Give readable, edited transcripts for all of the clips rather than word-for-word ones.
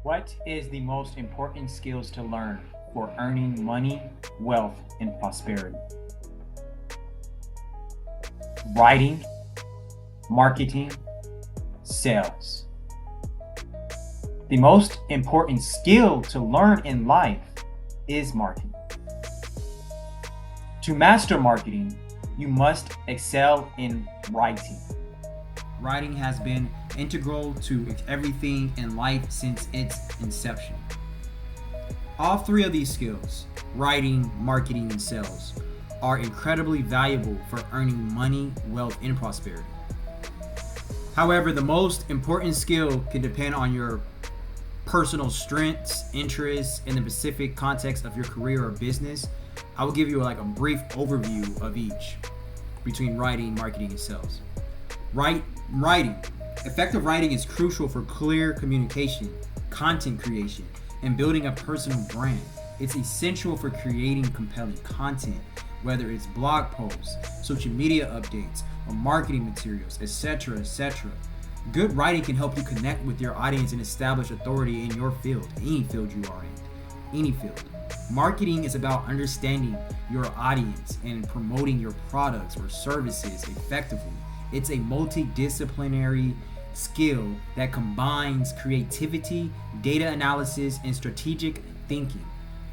What is the most important skills to learn for earning money, wealth, and prosperity? Writing, marketing, sales. The most important skill to learn in life is marketing. To master marketing, you must excel in writing. Writing has been integral to everything in life since its inception. All three of these skills, writing, marketing, and sales, are incredibly valuable for earning money, wealth, and prosperity. However, the most important skill can depend on your personal strengths, interests, in the specific context of your career or business. I will give you like a brief overview of each between writing, marketing, and sales. Writing. Effective writing is crucial for clear communication, content creation, and building a personal brand. It's essential for creating compelling content, whether it's blog posts, social media updates, or marketing materials, etc., etc. Good writing can help you connect with your audience and establish authority in your field, any field you are in, any field. Marketing is about understanding your audience and promoting your products or services effectively. It's a multidisciplinary skill that combines creativity, data analysis, and strategic thinking.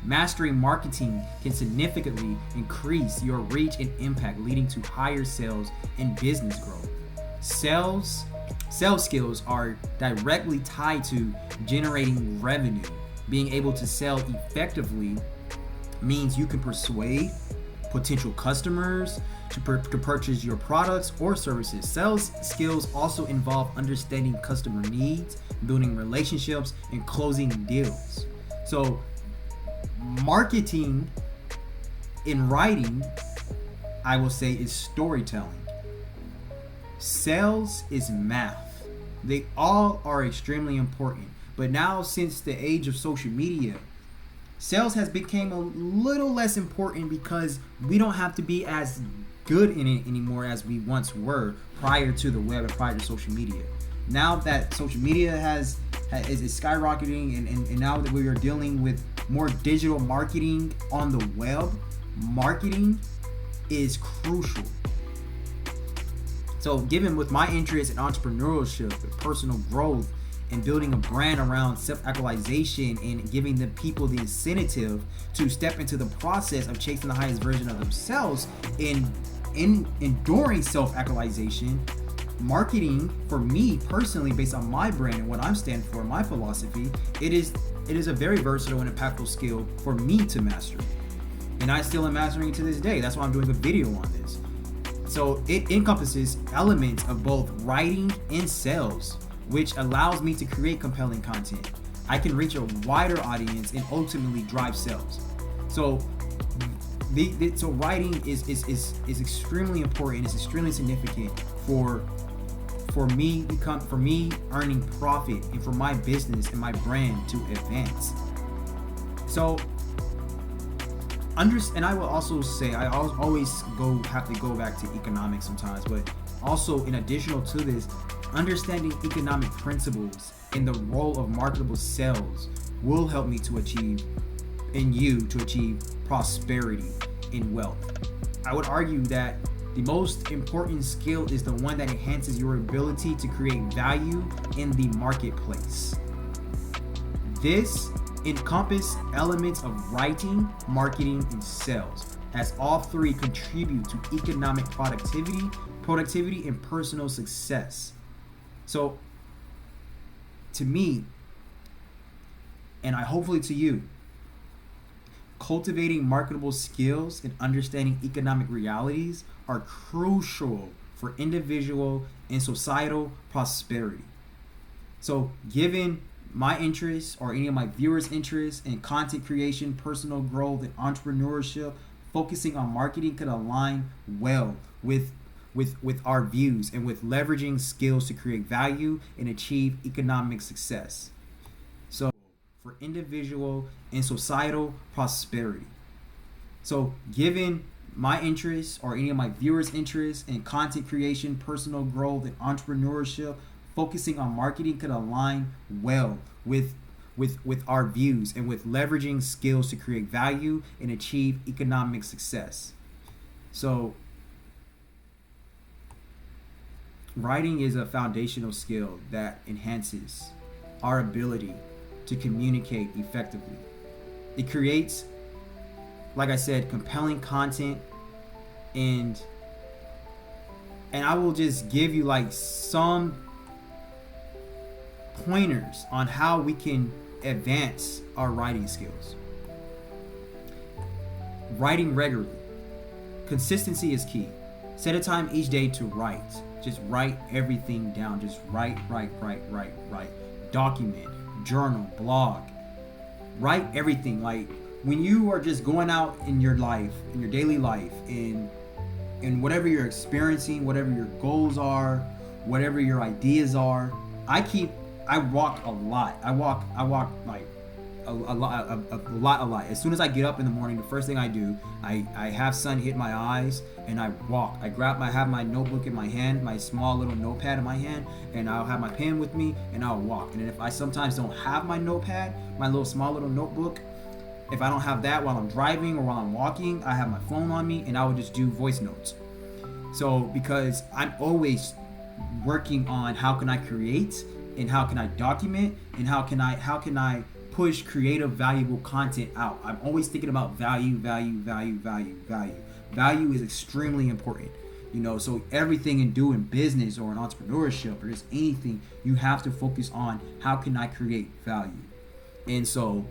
Mastering marketing can significantly increase your reach and impact, leading to higher sales and business growth. Sales skills are directly tied to generating revenue. Being able to sell effectively means you can persuade potential customers to purchase your products or services. Sales skills also involve understanding customer needs, building relationships, and closing deals. So, marketing in writing, I will say, is storytelling. Sales is math. They all are extremely important. But now, since the age of social media, sales has become a little less important because we don't have to be as good in it anymore as we once were prior to the web and prior to social media. Now that social media is skyrocketing and now that we are dealing with more digital marketing on the web, marketing is crucial. So given with my interest in entrepreneurship and personal growth and building a brand around self-actualization and giving the people the incentive to step into the process of chasing the highest version of themselves in enduring self-actualization, marketing for me personally, based on my brand and what I'm standing for, my philosophy, it is a very versatile and impactful skill for me to master. And I still am mastering it to this day. That's why I'm doing a video on this. So it encompasses elements of both writing and sales, which allows me to create compelling content. I can reach a wider audience and ultimately drive sales. So so writing is extremely important. It's extremely significant for me earning profit and for my business and my brand to advance. So and I will also say I always have to go back to economics sometimes, but also in additional to this, understanding economic principles and the role of marketable sales will help me to achieve prosperity and wealth. I would argue that the most important skill is the one that enhances your ability to create value in the marketplace. This encompasses elements of writing, marketing, and sales, as all three contribute to economic productivity and personal success. So, to me, and hopefully to you, cultivating marketable skills and understanding economic realities are crucial for individual and societal prosperity. So, given my interests or any of my viewers' interests in content creation, personal growth, and entrepreneurship, focusing on marketing could align well with our views and with leveraging skills to create value and achieve economic success. So, for individual and societal prosperity. So, given my interests or any of my viewers' interests in content creation, personal growth, and entrepreneurship, focusing on marketing could align well with with our views and with leveraging skills to create value and achieve economic success. So writing is a foundational skill that enhances our ability to communicate effectively. It creates, like I said, compelling content, and I will just give you like some pointers on how we can advance our writing skills. Writing regularly. Consistency is key. Set a time each day to write. Just write everything down. Just write. Document, journal, blog. Write everything. Like when you are just going out in your life, in your daily life, in whatever you're experiencing, whatever your goals are, whatever your ideas are. I walk a lot. I walk like a lot. As soon as I get up in the morning, the first thing I do, I have sun hit my eyes and I walk. I have my notebook in my hand, my small little notepad in my hand, and I'll have my pen with me and I'll walk. And if I sometimes don't have my notepad, my small little notebook, if I don't have that while I'm driving or while I'm walking, I have my phone on me and I would just do voice notes. So because I'm always working on how can I create and how can I document and how can I push creative, valuable content out. I'm always thinking about value. Value is extremely important. So everything in doing business or in entrepreneurship or just anything, you have to focus on how can I create value. And so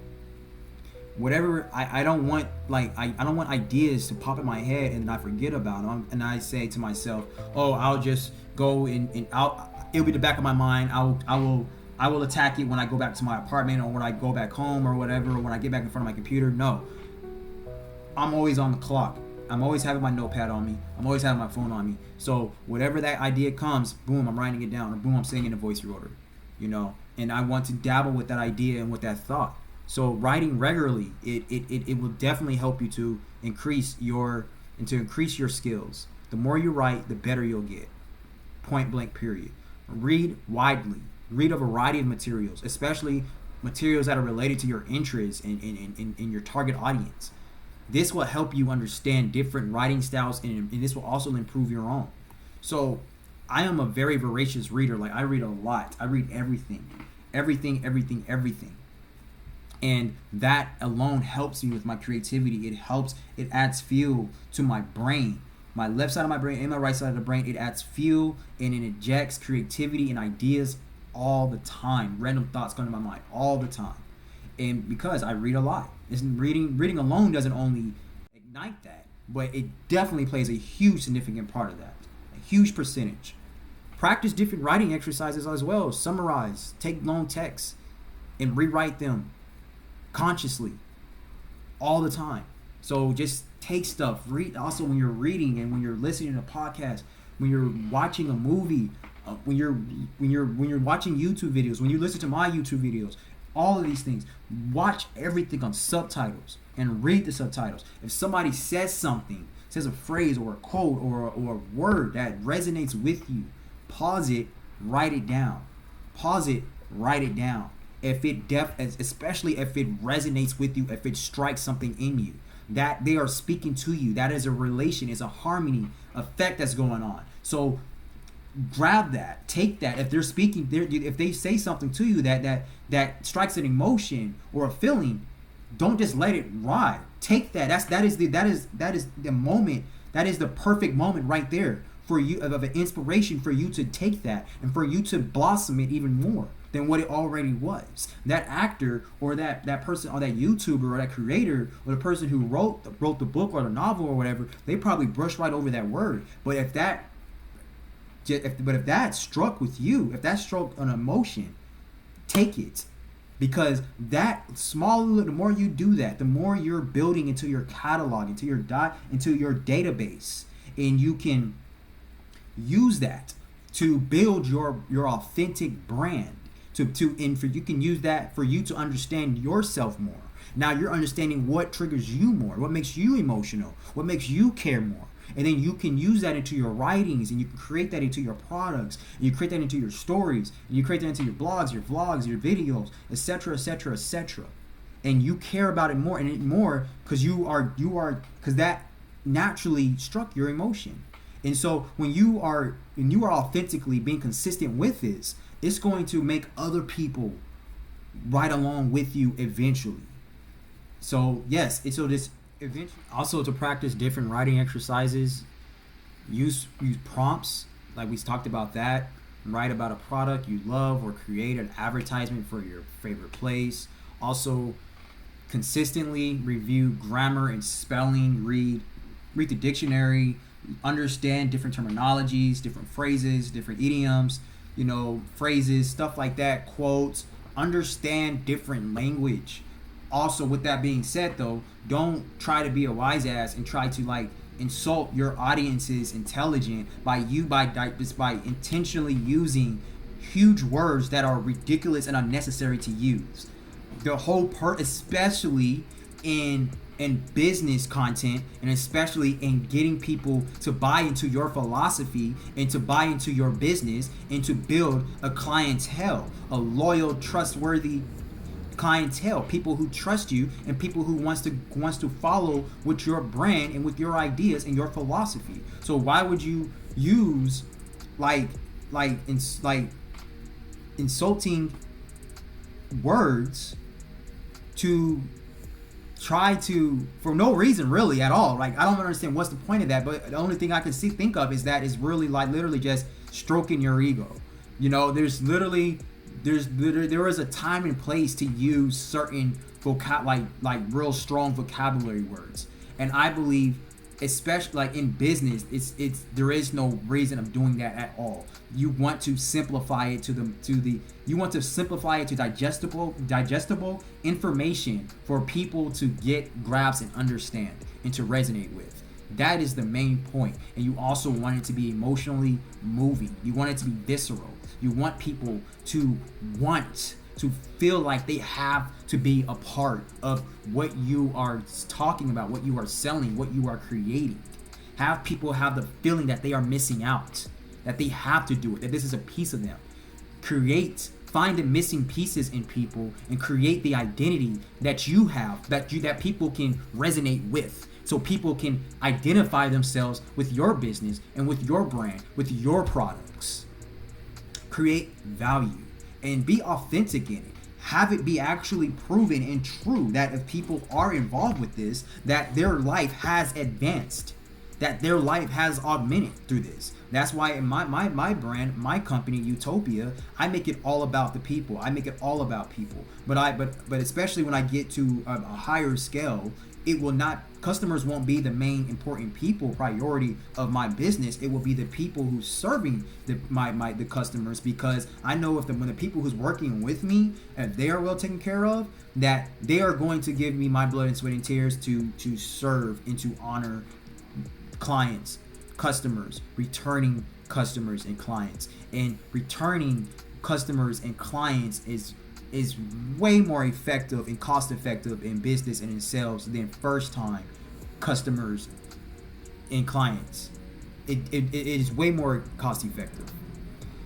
whatever, I don't want ideas to pop in my head and I forget about them and I say to myself, oh, I'll just go and it'll be the back of my mind. I will attack it when I go back to my apartment or when I go back home or whatever, or when I get back in front of my computer. No, I'm always on the clock. I'm always having my notepad on me. I'm always having my phone on me. So whatever that idea comes, boom, I'm writing it down, or boom, I'm saying it in a voice recorder, and I want to dabble with that idea and with that thought. So writing regularly, it will definitely help you to increase your skills. The more you write, the better you'll get. Point blank period. Read widely. Read a variety of materials, especially materials that are related to your interests and your target audience. This will help you understand different writing styles, and this will also improve your own. So I am a very voracious reader. Like I read a lot. I read everything. And that alone helps me with my creativity. It adds fuel to my brain. My left side of my brain and my right side of the brain, it adds fuel and it injects creativity and ideas all the time. Random thoughts come to my mind all the time. And because I read a lot. Reading alone doesn't only ignite that, but it definitely plays a huge significant part of that. A huge percentage. Practice different writing exercises as well. Summarize, take long texts, and rewrite them consciously all the time. So just take stuff, read. Also, when you're reading and when you're listening to podcasts, when you're watching a movie, when you're watching YouTube videos, when you listen to my YouTube videos, all of these things, watch everything on subtitles and read the subtitles. If somebody says a phrase or a quote or a word that resonates with you, pause it, write it down. Especially if it resonates with you, if it strikes something in you, that they are speaking to you, that is a relation, is a harmony effect that's going on. So grab that, take that. If they're speaking, if they say something to you that strikes an emotion or a feeling, don't just let it ride. Take that. That is the moment. That is the perfect moment right there for you, of an inspiration for you to take that and for you to blossom it even more than what it already was. That actor or that person or that YouTuber or that creator or the person who wrote the book or the novel or whatever, they probably brushed right over that word. But if that struck with you, if that struck an emotion, take it. Because the more you do that, the more you're building into your catalog, into your database, and you can use that to build your authentic brand. You can use that for you to understand yourself more. Now you're understanding what triggers you more, what makes you emotional, what makes you care more. And then you can use that into your writings, and you can create that into your products, and you create that into your stories, and you create that into your blogs, your vlogs, your videos, etc., etc., etc. And you care about it more and more because because that naturally struck your emotion. And so when you are authentically being consistent with this, it's going to make other people right along with you eventually. So yes, so this eventually also to practice different writing exercises, use prompts like we talked about that. Write about a product you love or create an advertisement for your favorite place. Also, consistently review grammar and spelling. Read the dictionary. Understand different terminologies, different phrases, different idioms, phrases, stuff like that, quotes. Understand different language. Also, with that being said, though, don't try to be a wise ass and try to insult your audience's intelligence by intentionally using huge words that are ridiculous and unnecessary to use. The whole part, especially in business content, and especially in getting people to buy into your philosophy and to buy into your business and to build a clientele, a loyal, trustworthy clientele, people who trust you and people who wants to follow with your brand and with your ideas and your philosophy. So why would you use insulting words to try to, for no reason really at all? I don't understand what's the point of that, but the only thing I can think of is that is really literally just stroking your ego. There is a time and place to use certain real strong vocabulary words, and I believe, especially in business, there is no reason of doing that at all. You want to simplify it to digestible information for people to get, grasp, and understand and to resonate with. That is the main point. And you also want it to be emotionally moving. You want it to be visceral. You want people to want to feel like they have to be a part of what you are talking about, what you are selling, what you are creating. Have people have the feeling that they are missing out, that they have to do it, that this is a piece of them. Find the missing pieces in people and create the identity that you have, that people can resonate with. So people can identify themselves with your business and with your brand, with your products. Create value and be authentic in it. Have it be actually proven and true that if people are involved with this, that their life has advanced, that their life has augmented through this. That's why in my brand, my company, Utopia, I make it all about the people. I make it all about people. But especially when I get to a higher scale, customers won't be the main important priority of my business. It will be the people who's serving the customers, because I know when the people who's working with me, if they are well taken care of, that they are going to give me my blood and sweat and tears to serve and to honor clients, customers, returning customers and clients. And returning customers and clients is way more effective and cost effective in business and in sales than first time customers and clients. It is way more cost effective.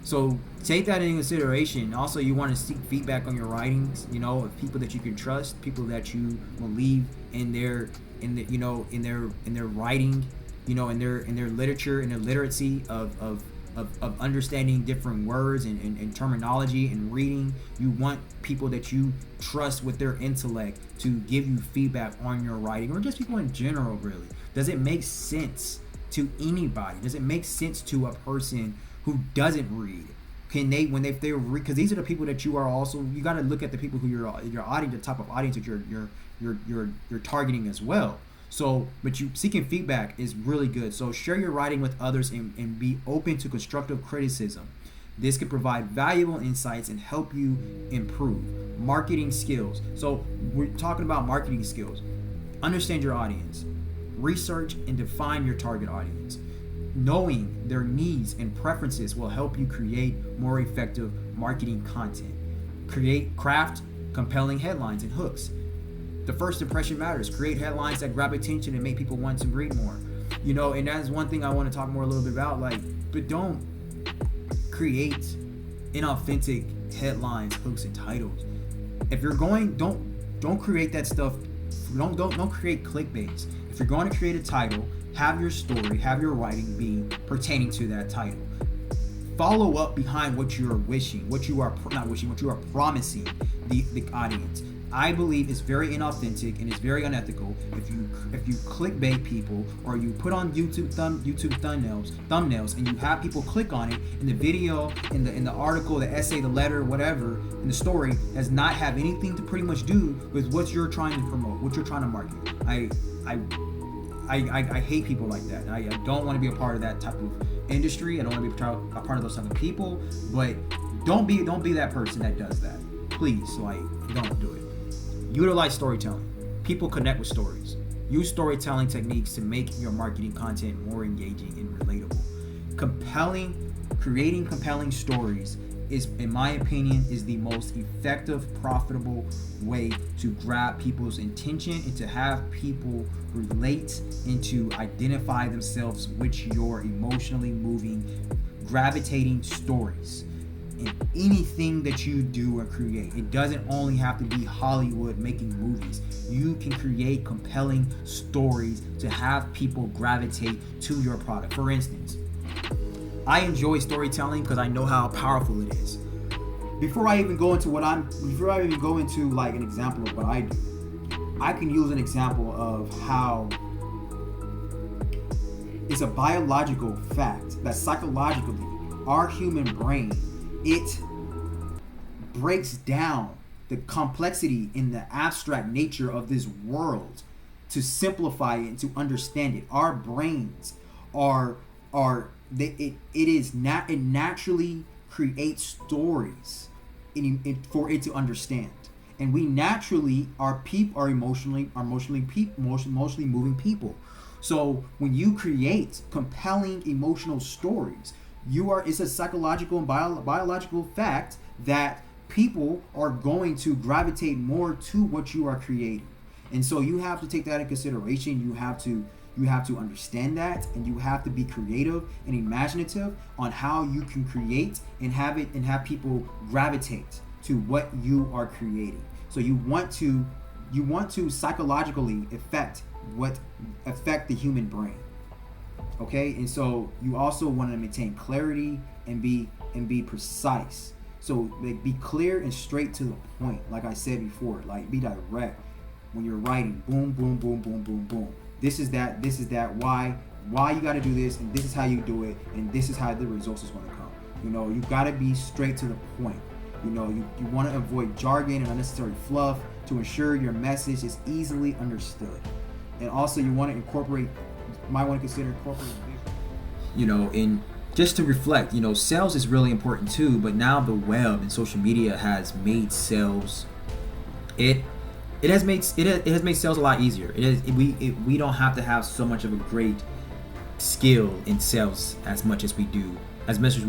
So take that into consideration. Also, you want to seek feedback on your writings, of people that you can trust, people that you believe in their writing, in their literature and their literacy of understanding different words and terminology and reading. You want people that you trust with their intellect to give you feedback on your writing, or just people in general, really. Does it make sense to anybody? Does it make sense to a person who doesn't read? Can they, if they read, because these are the people that you got to look at the people who your audience, the type of audience that you're targeting as well. So, but you seeking feedback is really good. So share your writing with others and be open to constructive criticism. This could provide valuable insights and help you improve. Marketing skills. So we're talking about marketing skills. Understand your audience. Research and define your target audience. Knowing their needs and preferences will help you create more effective marketing content. Craft compelling headlines and hooks. The first impression matters. Create headlines that grab attention and make people want to read more. You know, and that's one thing I want to talk more a little bit about. Like, but don't create inauthentic headlines, hooks, and titles. If you're going, don't create that stuff. Don't create clickbaits. If you're going to create a title, have your story, have your writing be pertaining to that title. Follow up behind what you are wishing, what you are promising the audience. I believe it's very inauthentic and it's very unethical if you clickbait people, or you put on YouTube thumbnails and you have people click on it, and the video, in the article, the essay, the letter, whatever, in the story does not have anything to pretty much do with what you're trying to promote, what you're trying to market. I hate people like that. I don't want to be a part of that type of industry. I don't want to be a part of those type of people. But don't be that person that does that. Please, like, don't do it. Utilize storytelling. People connect with stories. Use storytelling techniques to make your marketing content more engaging and relatable. Creating compelling stories is, in my opinion, is the most effective, profitable way to grab people's attention and to have people relate and to identify themselves with your emotionally moving, gravitating stories. In anything that you do or create, it doesn't only have to be Hollywood making movies. You can create compelling stories to have people gravitate to your product. For instance, I enjoy storytelling because I know how powerful it is. Before I even go into like an example of what I do, I can use an example of how it's a biological fact that psychologically our human brain, it breaks down the complexity in the abstract nature of this world to simplify it and to understand it. Our brains it naturally creates stories for it to understand, and we naturally are emotionally moving people. So when you create compelling emotional stories, it's a psychological and biological fact that people are going to gravitate more to what you are creating. And so you have to take that in consideration. You have to understand that, and you have to be creative and imaginative on how you can create and have people gravitate to what you are creating. So you want to psychologically affect the human brain. Okay, and so you also want to maintain clarity and be precise. So like, be clear and straight to the point. Like I said before, like, be direct when you're writing. Boom, boom, boom, boom, boom, boom. This is that. Why you got to do this, and this is how you do it, and this is how the results is going to come. You know, you got to be straight to the point. You know, you want to avoid jargon and unnecessary fluff to ensure your message is easily understood. And also, you want to consider incorporating. You know, and just to reflect, you know, sales is really important too. But now the web and social media has made sales. It has made sales a lot easier. We don't have to have so much of a great skill in sales as much as we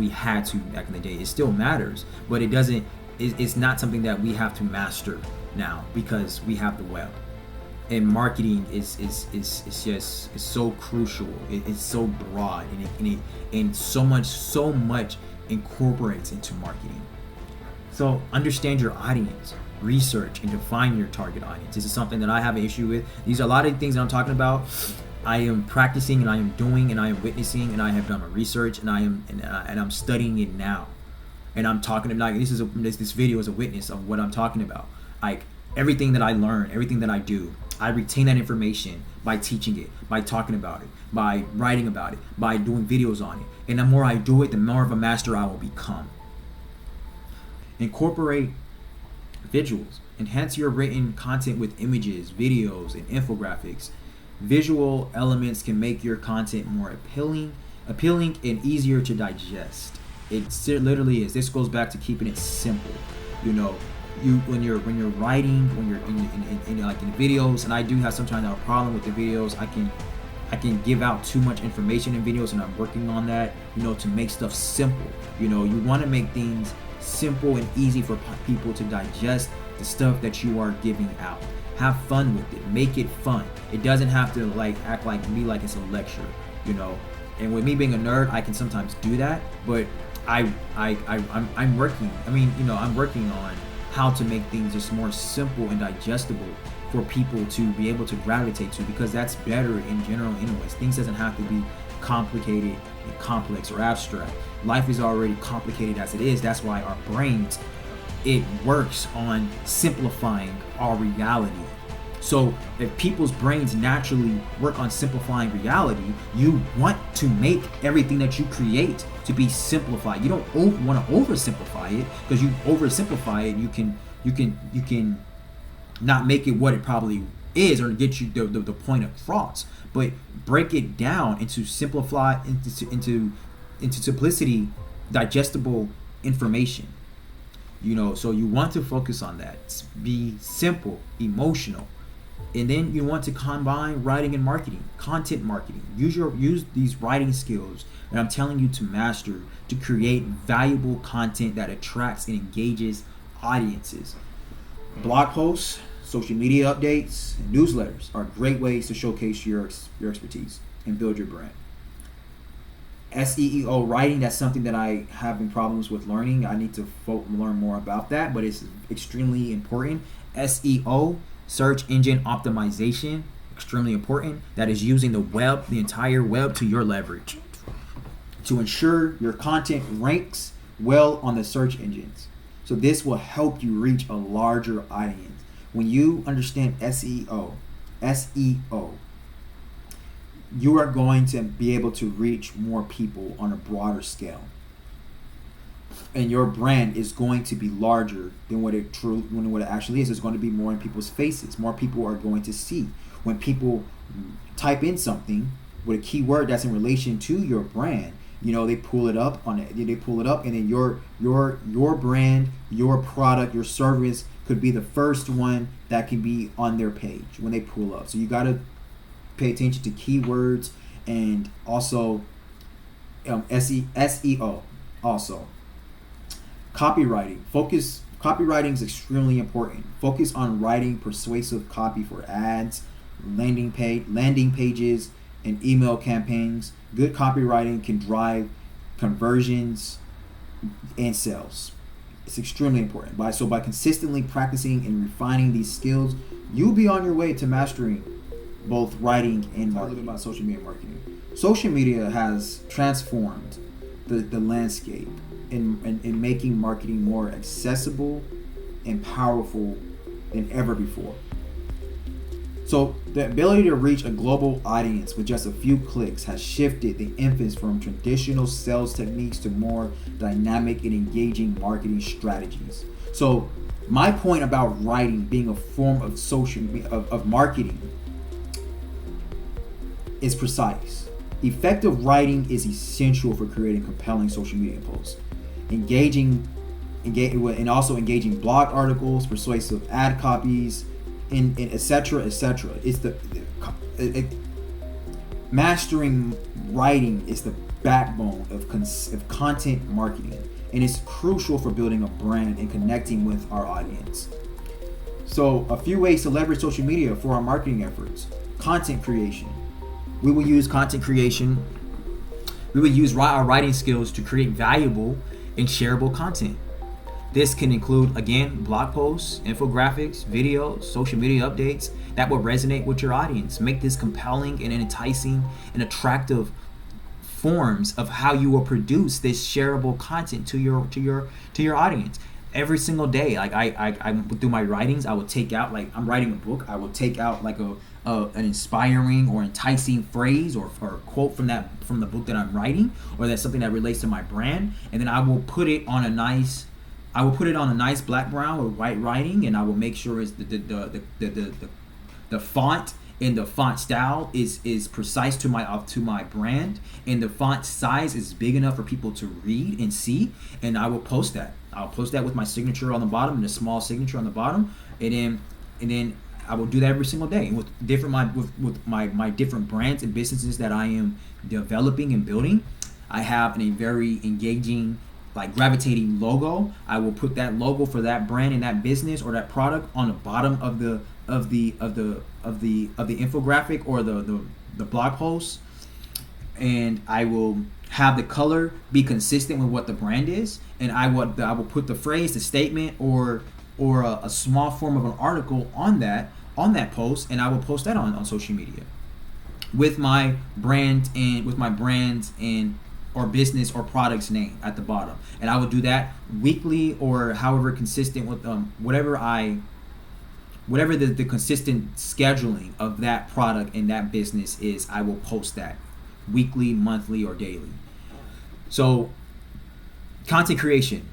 had to back in the day. It still matters, but it's not something that we have to master now because we have the web. And marketing is so crucial. It's so broad, and so much incorporates into marketing. So understand your audience, research and define your target audience. This is something that I have an issue with. These are a lot of things that I'm talking about. I am practicing, and I am doing, and I am witnessing, and I have done my research, and I'm studying it now. And I'm talking about, like, this video is a witness of what I'm talking about. Like, everything that I learn, everything that I do, I retain that information by teaching it, by talking about it, by writing about it, by doing videos on it. And the more I do it, the more of a master I will become. Incorporate visuals. Enhance your written content with images, videos, and infographics. Visual elements can make your content more appealing and easier to digest. It literally is. This goes back to keeping it simple. You know, when you're writing, when you're in like in videos, and I do have sometimes a problem with the videos. I can give out too much information in videos, and I'm working on that. You know, to make stuff simple. You know, you want to make things simple and easy for people to digest the stuff that you are giving out. Have fun with it. Make it fun. It doesn't have to be like it's a lecture. you know. And with me being a nerd, I can sometimes do that, but I'm working. I mean, you know, I'm working on how to make things just more simple and digestible for people to be able to gravitate to, because that's better in general anyways. Things doesn't have to be complicated and complex or abstract. Life is already complicated as it is. That's why our brains, it works on simplifying our reality. So if people's brains naturally work on simplifying reality, you want to make everything that you create to be simplified. You don't want to oversimplify it, because you oversimplify it, you can not make it what it probably is, or get you the point across. But break it down into into simplicity, digestible information. You know, so you want to focus on that. Be simple, emotional. And then you want to combine writing and marketing, content marketing. Use these writing skills that I'm telling you to master to create valuable content that attracts and engages audiences. Blog posts, social media updates, and newsletters are great ways to showcase your expertise and build your brand. SEO writing, that's something that I have been problems with learning. I need to learn more about that, but it's extremely important. SEO, search engine optimization, extremely important. That is using the web, the entire web, to your leverage to ensure your content ranks well on the search engines. So this will help you reach a larger audience. When you understand SEO, you are going to be able to reach more people on a broader scale. And your brand is going to be larger than what it actually is. It's going to be more in people's faces. More people are going to see. When people type in something with a keyword that's in relation to your brand, you know, they pull it up, and then your brand, your product, your service could be the first one that can be on their page when they pull up. So you got to pay attention to keywords, and also SEO also. Copywriting. Copywriting is extremely important. Focus on writing persuasive copy for ads, landing pages, and email campaigns. Good copywriting can drive conversions and sales. It's extremely important. By consistently practicing and refining these skills, you'll be on your way to mastering both writing and marketing. A little bit about social media marketing. Social media has transformed the landscape in making marketing more accessible and powerful than ever before. So the ability to reach a global audience with just a few clicks has shifted the emphasis from traditional sales techniques to more dynamic and engaging marketing strategies. So my point about writing being a form of of marketing is precise. Effective writing is essential for creating compelling social media posts, and also engaging blog articles, persuasive ad copies, and etc. It's mastering writing is the backbone of content marketing, and it's crucial for building a brand and connecting with our audience. So a few ways to leverage social media for our marketing efforts. Content creation. We will use content creation. We will use our writing skills to create valuable and shareable content. This can include, again, blog posts, infographics, videos, social media updates that will resonate with your audience. Make this compelling and enticing and attractive forms of how you will produce this shareable content to your audience. Every single day, like I do my writings, I will take out, like I'm writing a book, I will take out like an inspiring or enticing phrase or quote from the book that I'm writing, or that's something that relates to my brand, and then I will put it on a nice black, brown, or white writing, and I will make sure it's the font and the font style is precise to my brand, and the font size is big enough for people to read and see, and I will post that. I'll post that with my signature on the bottom and a small signature on the bottom, and then I will do that every single day. And with my different brands and businesses that I am developing and building, I have a very engaging, like gravitating logo. I will put that logo for that brand and that business or that product on the bottom of the infographic or the blog post. and I will have the color be consistent with what the brand is, and I will put the phrase, the statement, or a small form of an article on that post, and I will post that on social media with my brand and or business or product's name at the bottom. And I would do that weekly or however consistent with whatever the consistent scheduling of that product and that business is. I will post that weekly, monthly, or daily. So content creation,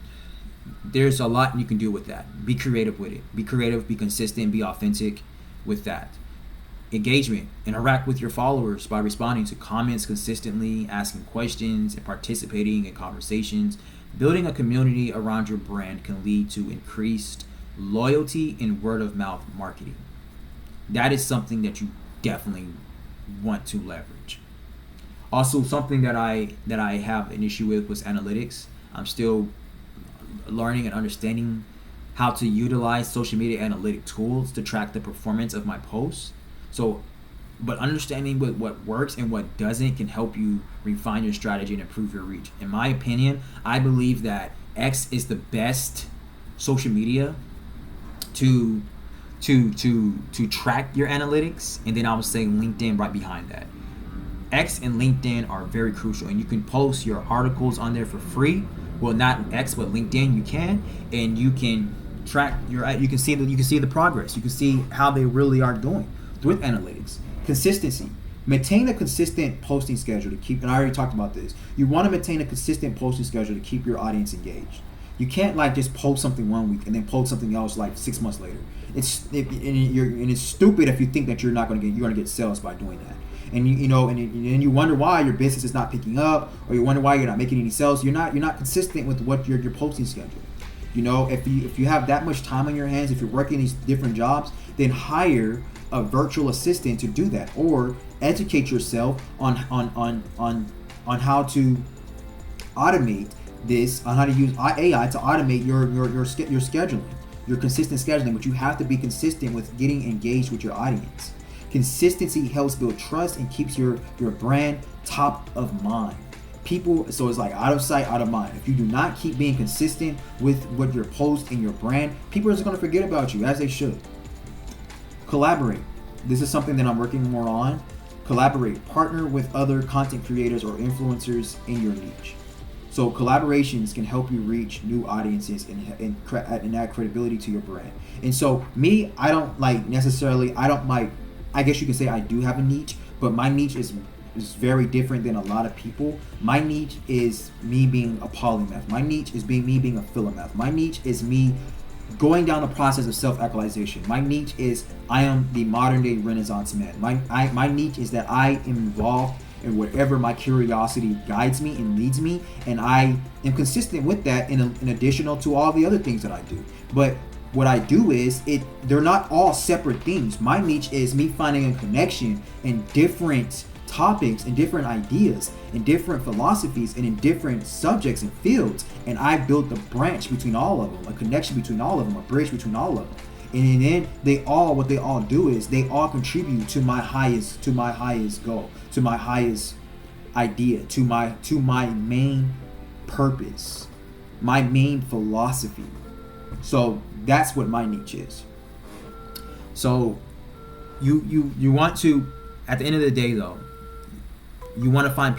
there's a lot you can do with that. Be creative with it. Be creative, be consistent, be authentic with that. Engagement, interact with your followers by responding to comments consistently, asking questions, and participating in conversations. Building a community around your brand can lead to increased loyalty and word of mouth marketing. That is something that you definitely want to leverage. Also, something that I have an issue with was analytics. I'm still learning and understanding how to utilize social media analytic tools to track the performance of my posts. So, but understanding what works and what doesn't can help you refine your strategy and improve your reach. In my opinion, I believe that X is the best social media to track your analytics, and then I would say LinkedIn right behind that. X and LinkedIn are very crucial, and you can post your articles on there for free. Well, not X, but LinkedIn you can, and you can track you can see the progress. You can see how they really are doing with analytics. Consistency. Maintain a consistent posting schedule to keep, and I already talked about this. You want to maintain a consistent posting schedule to keep your audience engaged. You can't just post something 1 week and then post something else 6 months later. It's stupid if you think that you're going to get sales by doing that. And and you wonder why your business is not picking up, or you wonder why you're not making any sales. You're not consistent with what your posting schedule. If you have that much time on your hands, if you're working these different jobs, then hire a virtual assistant to do that, or educate yourself on how to automate this, on how to use AI to automate your scheduling, your consistent scheduling. But you have to be consistent with getting engaged with your audience. Consistency helps build trust and keeps your brand top of mind. So it's out of sight, out of mind. If you do not keep being consistent with what your post and your brand, people are just going to forget about you, as they should. Collaborate. This is something that I'm working more on. Collaborate. Partner with other content creators or influencers in your niche. So collaborations can help you reach new audiences and add credibility to your brand. And so I guess you can say I do have a niche, but my niche is very different than a lot of people. My niche is me being a polymath. My niche is me being a philomath. My niche is me going down the process of self-actualization. My niche is I am the modern day Renaissance man. My niche is that I am involved in whatever my curiosity guides me and leads me, and I am consistent with that in additional to all the other things that I do. But what I do is they're not all separate things. My niche is me finding a connection in different topics and different ideas and different philosophies and in different subjects and fields, and I built a branch between all of them, a connection between all of them, a bridge between all of them. And then what they all do is they all contribute to my highest goal, to my highest idea, to my main purpose, my main philosophy. So that's what my niche is. So you want to, at the end of the day though, you want to find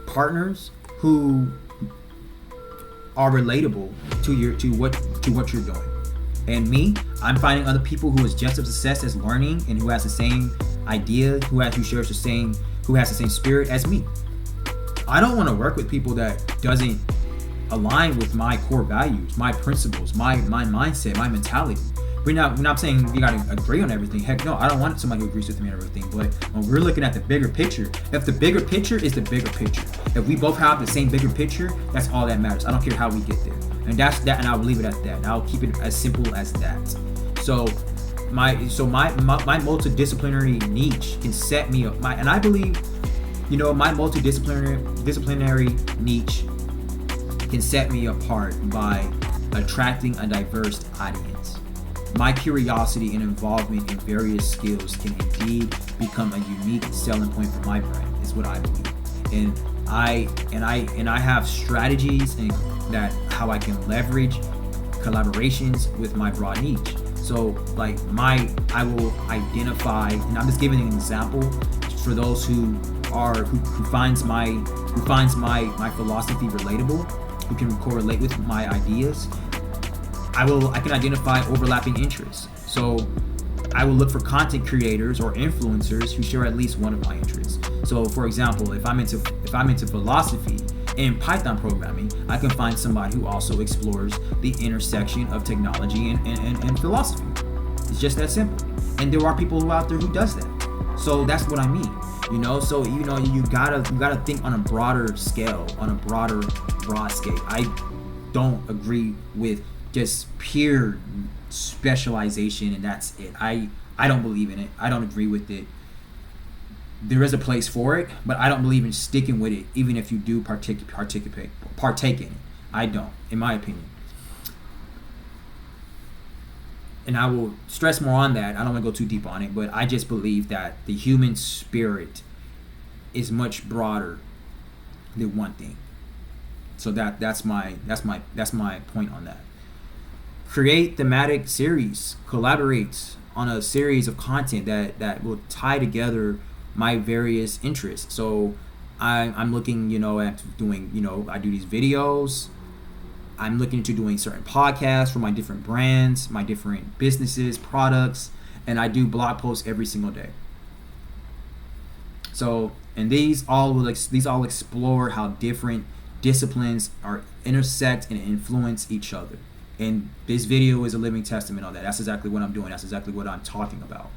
partners who are relatable to what you're doing. And me, I'm finding other people who is just as obsessed as learning and who has the same idea, who has the same spirit as me. I don't want to work with people that doesn't align with my core values, my principles, my mindset, my mentality. We're not saying we gotta agree on everything. Heck no, I don't want somebody who agrees with me on everything. But when we're looking at the bigger picture, if the bigger picture is the bigger picture, if we both have the same bigger picture, that's all that matters. I don't care how we get there. And that's that, and I'll leave it at that. And I'll keep it as simple as that. So my multidisciplinary niche can set me up. And I believe, my multidisciplinary niche can set me apart by attracting a diverse audience. My curiosity and involvement in various skills can indeed become a unique selling point for my brand, is what I believe. And I have strategies and that how I can leverage collaborations with my broad niche. So like I will identify, and I'm just giving an example for those who finds my philosophy relatable, who can correlate with my ideas. I can identify overlapping interests. So I will look for content creators or influencers who share at least one of my interests. So for example, if I'm into philosophy and Python programming, I can find somebody who also explores the intersection of technology and philosophy. It's just that simple. And there are people who out there who does that. So that's what I mean. So you gotta think on a broader scale, on a broad scale. I don't agree with just pure specialization and that's it. I don't believe in it. I don't agree with it. There is a place for it, but I don't believe in sticking with it, even if you do partake in it. I don't, in my opinion. And I will stress more on that. I don't want to go too deep on it, but I just believe that the human spirit is much broader than one thing. So that's my point on that. Create thematic series, collaborate on a series of content that will tie together my various interests. So I'm looking, at doing, I do these videos. I'm looking into doing certain podcasts for my different brands, my different businesses, products, and I do blog posts every single day. So, and these all explore how different disciplines are intersect and influence each other. And this video is a living testament on that. That's exactly what I'm doing. That's exactly what I'm talking about.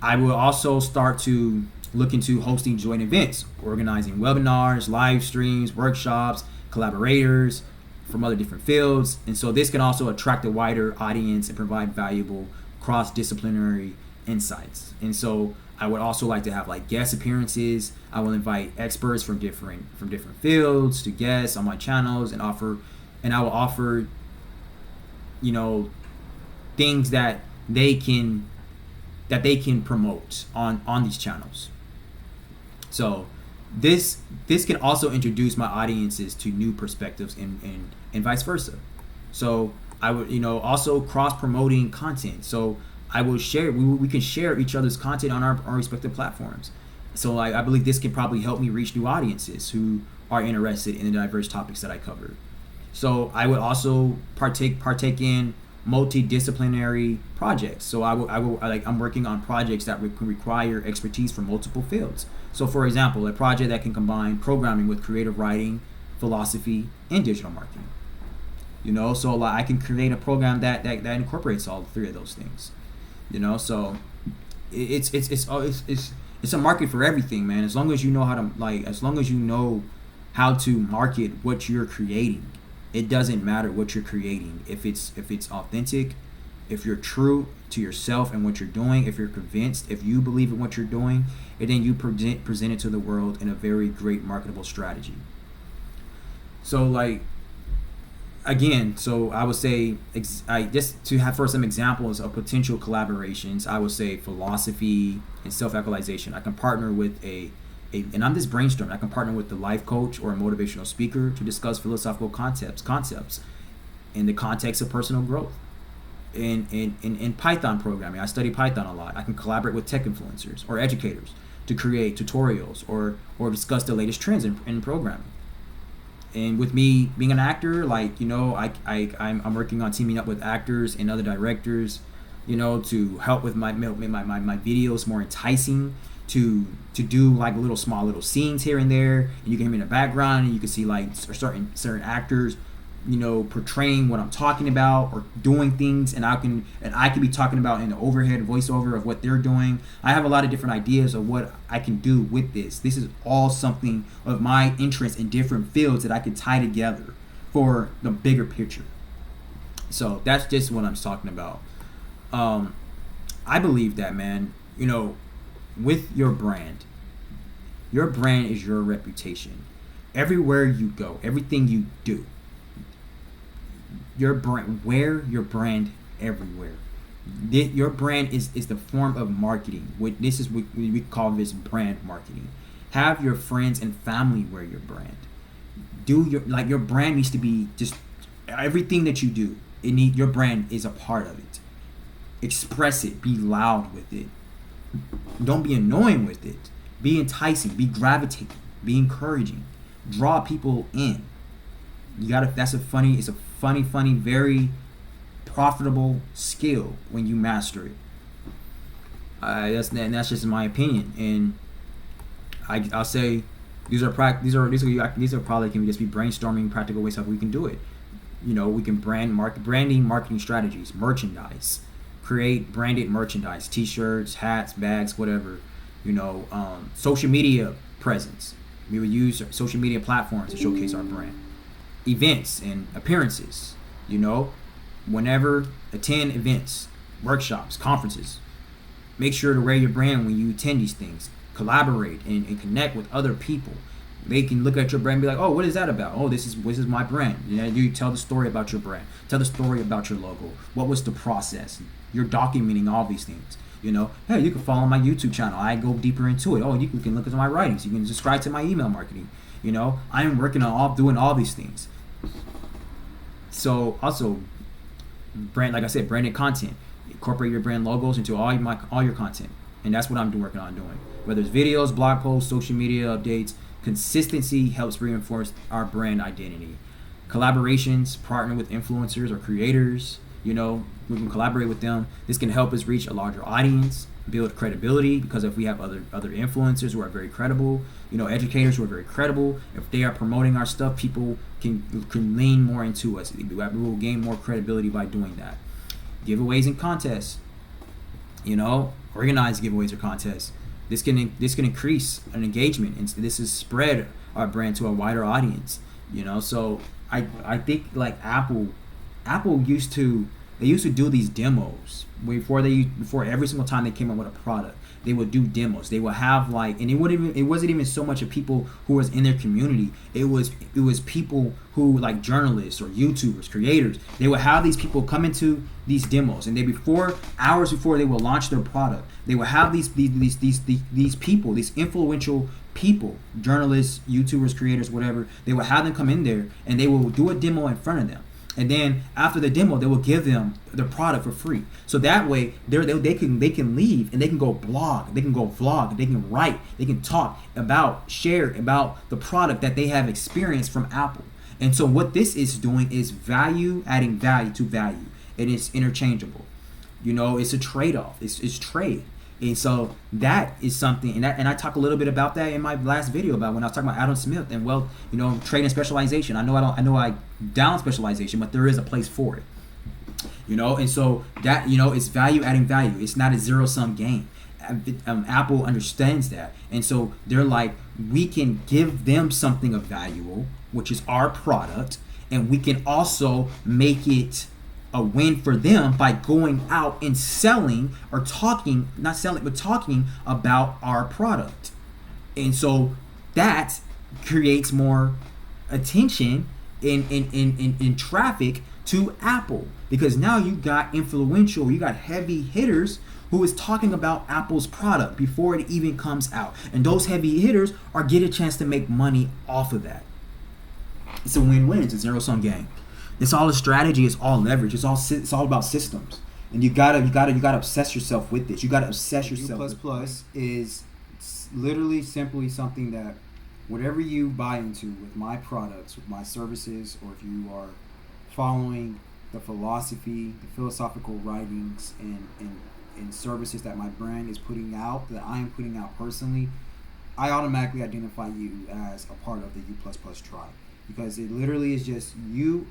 I will also start to look into hosting joint events, organizing webinars, live streams, workshops, collaborators from other different fields. And so this can also attract a wider audience and provide valuable cross-disciplinary insights. And so I would also like to have like guest appearances. I will invite experts from different fields to guests on my channels and I will offer things that they can promote on these channels. So this can also introduce my audiences to new perspectives and vice versa. So I would also cross promoting content. So I will share, we can share each other's content on our respective platforms. So I believe this can probably help me reach new audiences who are interested in the diverse topics that I covered. So I would also partake in multidisciplinary projects. So I'm working on projects that can require expertise from multiple fields. So for example, a project that can combine programming with creative writing, philosophy, and digital marketing. So I can create a program that incorporates all three of those things. So it's a market for everything, man. As long as you know how to market what you're creating. It doesn't matter what you're creating. If it's authentic, if you're true to yourself and what you're doing, if you're convinced, if you believe in what you're doing, and then you present it to the world in a very great marketable strategy. So again, so I would say, just to have for some examples of potential collaborations, I would say philosophy and self-actualization. I can partner with and I'm just brainstorming. I can partner with a life coach or a motivational speaker to discuss philosophical concepts in the context of personal growth. In Python programming, I study Python a lot. I can collaborate with tech influencers or educators to create tutorials or discuss the latest trends in programming. And with me being an actor, I'm working on teaming up with actors and other directors, to help with my videos more enticing, to do small little scenes here and there, and you can hear me in the background, and you can see certain actors, portraying what I'm talking about or doing things, and I can be talking about in the overhead voiceover of what they're doing. I have a lot of different ideas of what I can do with this. This is all something of my interest in different fields that I can tie together for the bigger picture. So that's just what I'm talking about. I believe that, man, with your brand is your reputation. Everywhere you go, everything you do, your brand everywhere. Your brand is the form of marketing. This is what we call this brand marketing. Have your friends and family wear your brand. Your brand needs to be just everything that you do. Your brand is a part of it. Express it. Be loud with it. Don't be annoying with it. Be enticing. Be gravitating. Be encouraging. Draw people in. It's a funny, very profitable skill when you master it. That's just my opinion, and I'll say these are probably can just be brainstorming practical ways how we can do it. We can branding, marketing strategies, merchandise, create branded merchandise, t-shirts, hats, bags, whatever. Social media presence. We would use social media platforms to showcase our brand. Events and appearances. Whenever attend events, workshops, conferences, make sure to wear your brand when you attend these things. Collaborate and connect with other people. They can look at your brand and be like, oh, what is that about? Oh, this is my brand. You tell the story about your brand. Tell the story about your logo. What was the process? You're documenting all these things. Hey, you can follow my YouTube channel. I go deeper into it. Oh, you can look at my writings. You can subscribe to my email marketing. I am working on doing all these things. So also, like I said, branded content. Incorporate your brand logos into all your content, and that's what I'm working on doing. Whether it's videos, blog posts, social media updates, consistency helps reinforce our brand identity. Collaborations, partner with influencers or creators. We can collaborate with them. This can help us reach a larger audience, build credibility, because if we have other influencers who are very credible, educators who are very credible, if they are promoting our stuff, people can lean more into us. We will gain more credibility by doing that. Giveaways and contests, organized giveaways or contests. This can increase an engagement, and this is spread our brand to a wider audience. So I think like Apple used to do these demos before every single time they came up with a product. They would do demos. They would have and it wasn't even so much of people who was in their community. It was people who like journalists or YouTubers, creators. They would have these people come into these demos, and hours before they will launch their product, they would have these people, these influential people, journalists, YouTubers, creators, whatever. They would have them come in there, and they will do a demo in front of them. And then after the demo, they will give them the product for free. So that way, they can leave and they can go blog, they can go vlog, they can write, they can share about the product that they have experienced from Apple. And so what this is doing is adding value to value, and it's interchangeable. It's a trade-off. It's trade. And so that is something, and I talk a little bit about that in my last video about when I was talking about Adam Smith and trade and specialization. I know I down specialization, but there is a place for it. And so that it's value adding value. It's not a zero-sum game. Apple understands that, and so they're like, we can give them something of value, which is our product, and we can also make it a win for them by going out and talking about our product. And so that creates more attention in traffic to Apple, because now you got heavy hitters who is talking about Apple's product before it even comes out, and those heavy hitters get a chance to make money off of that. It's a win-win. It's a zero-sum game. It's all a strategy. It's all leverage. It's all about systems, and you gotta obsess yourself with this. You gotta obsess yourself. U++ is literally simply something that whatever you buy into with my products, with my services, or if you are following the philosophy, the philosophical writings, and services that my brand is putting out, that I am putting out personally, I automatically identify you as a part of the U++ tribe, because it literally is just you.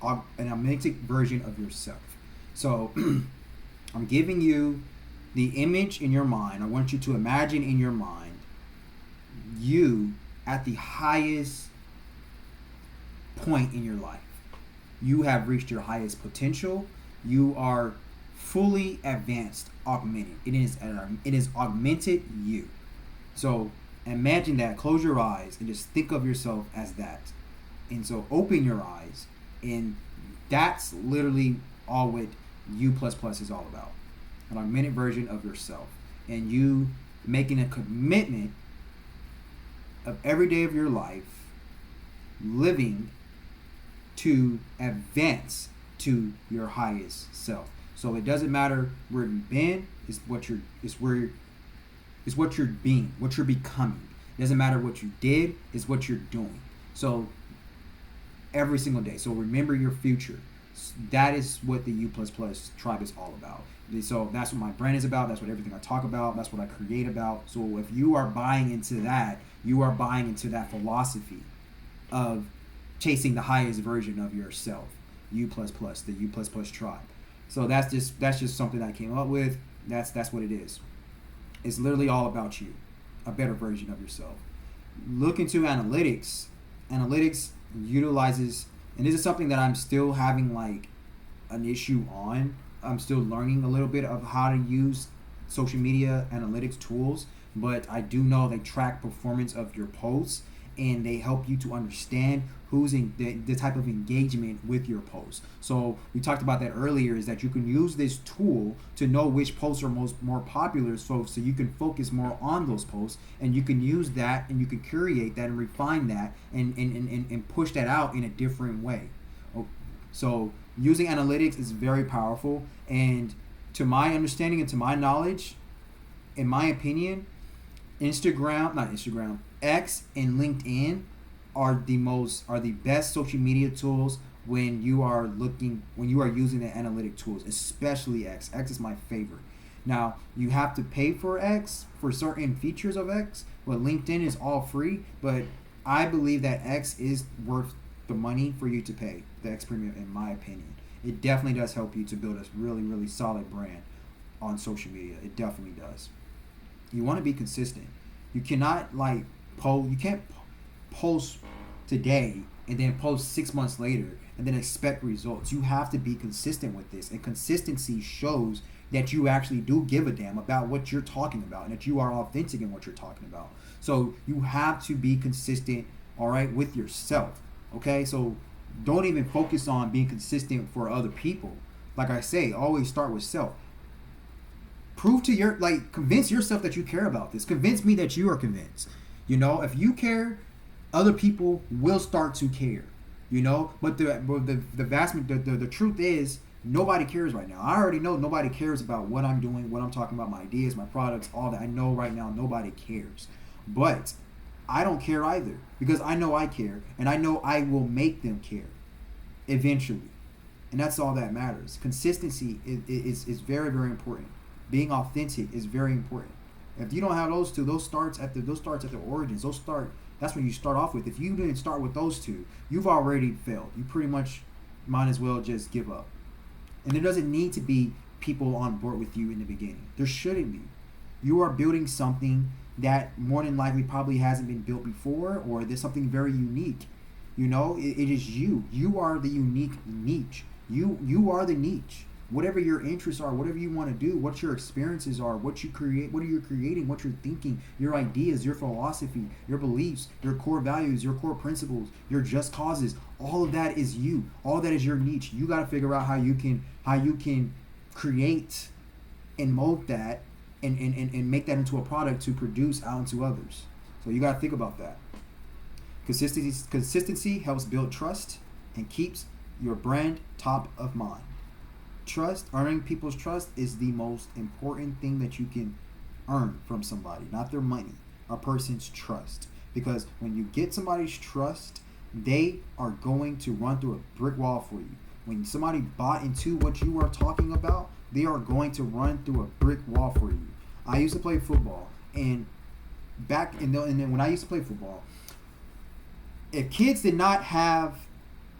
An authentic version of yourself. So I'm giving you the image in your mind. I want you to imagine in your mind you at the highest point in your life. You have reached your highest potential. You are fully advanced, augmented. It is augmented you. So imagine that. Close your eyes and just think of yourself as that. And so open your eyes. And that's literally all what U plus plus is all about. An augmented version of yourself. And you making a commitment of every day of your life living to advance to your highest self. So it doesn't matter where you've been, it's what you're being, what you're becoming. It doesn't matter what you did, it's what you're doing. So every single day. So remember your future. That is what the U plus plus tribe is all about. So that's what my brand is about. That's what everything I talk about. That's what I create about. So if you are buying into that, you are buying into that philosophy of chasing the highest version of yourself. U plus plus, the U plus plus tribe. So that's just something I came up with. That's what it is. It's literally all about you, a better version of yourself. Look into analytics. Analytics utilizes, and this is something that I'm still having like an issue on. I'm still learning a little bit of how to use social media analytics tools, but I do know they track performance of your posts and they help you to understand who's in the type of engagement with your posts. So we talked about that earlier, is that you can use this tool to know which posts are more popular, so you can focus more on those posts, and you can use that and you can curate that and refine that and push that out in a different way. So using analytics is very powerful, and to my understanding and to my knowledge, in my opinion, X and LinkedIn are the best social media tools when you are using the analytic tools, especially X. X is my favorite. Now, you have to pay for X for certain features of X, but LinkedIn is all free, but I believe that X is worth the money for you to pay, the X Premium, in my opinion. It definitely does help you to build a really, really solid brand on social media. It definitely does. You want to be consistent. You cannot you can't post today and then post 6 months later and then expect results. You have to be consistent with this, and consistency shows that you actually do give a damn about what you're talking about and that you are authentic in what you're talking about. So you have to be consistent, all right, with yourself. Okay, so don't even focus on being consistent for other people. Like I say, always start with self. Prove to convince yourself that you care about this. Convince me that you are convinced. If you care, other people will start to care. But the truth is, nobody cares right now. I already know nobody cares about what I'm doing, what I'm talking about, my ideas, my products, all that. I know right now nobody cares. But I don't care either, because I know I care, and I know I will make them care eventually. And that's all that matters. Consistency is very, very important. Being authentic is very important. If you don't have those two, those starts at the origins. That's when you start off with. If you didn't start with those two, you've already failed. You pretty much might as well just give up. And there doesn't need to be people on board with you in the beginning. There shouldn't be. You are building something that more than likely probably hasn't been built before, or there's something very unique. It is you. You are the unique niche. You are the niche. Whatever your interests are, whatever you want to do, what your experiences are, what you create, what are you creating, what you're thinking, your ideas, your philosophy, your beliefs, your core values, your core principles, your just causes, all of that is you. All that is your niche. You got to figure out how you can create and mold that and make that into a product to produce out into others. So you got to think about that. Consistency helps build trust and keeps your brand top of mind. Trust, earning people's trust, is the most important thing that you can earn from somebody, not their money, a person's trust. Because when you get somebody's trust, they are going to run through a brick wall for you. When somebody bought into what you are talking about, they are going to run through a brick wall for you. I used to play football, and when I used to play football, if kids did not have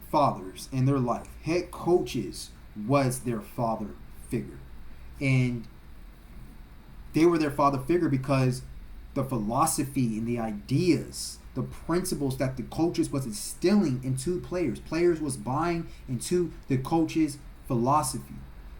fathers in their life, head coaches was their father figure, and they were their father figure because the philosophy and the ideas, the principles that the coaches was instilling into players was buying into the coaches' philosophy,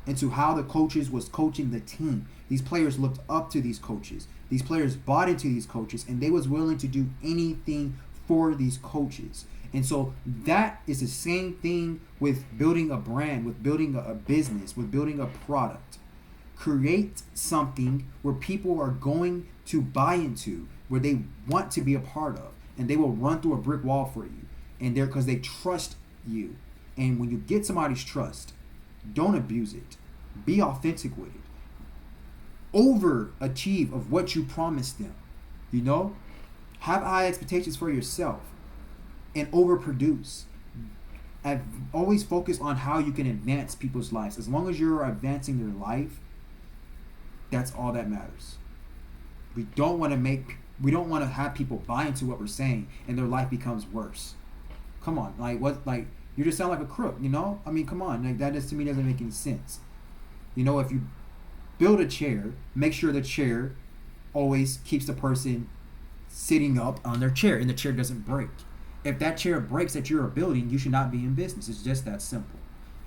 into how the coaches was coaching the team. These players looked up to these coaches. These players bought into these coaches, and they was willing to do anything for these coaches. And so that is the same thing with building a brand, with building a business, with building a product. Create something where people are going to buy into, where they want to be a part of, and they will run through a brick wall for you. And they're because they trust you. And when you get somebody's trust, don't abuse it. Be authentic with it. Overachieve of what you promised them. You know? Have high expectations for yourself and overproduce. Always focus on how you can advance people's lives. As long as you're advancing their life, that's all that matters. We don't want to have people buy into what we're saying and their life becomes worse. Come on, you just sound like a crook, you know? I mean, come on, that just to me doesn't make any sense. You know, if you build a chair, make sure the chair always keeps the person sitting up on their chair and the chair doesn't break. If that chair breaks that you're building, you should not be in business. It's just that simple.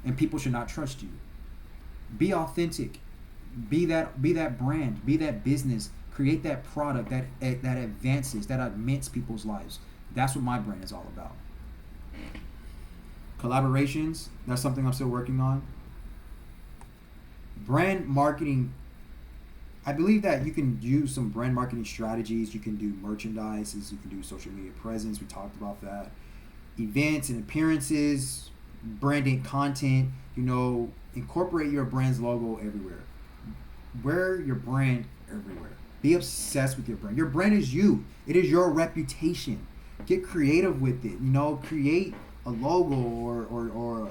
And people should not trust you. Be authentic. Be that brand. Be that business. Create that product that advances, that augments people's lives. That's what my brand is all about. Collaborations, that's something I'm still working on. Brand marketing, I believe that you can use some brand marketing strategies. You can do merchandises, you can do social media presence. We talked about that. Events and appearances, branding content, incorporate your brand's logo everywhere. Wear your brand everywhere. Be obsessed with your brand. Your brand is you. It is your reputation. Get creative with it. Create a logo or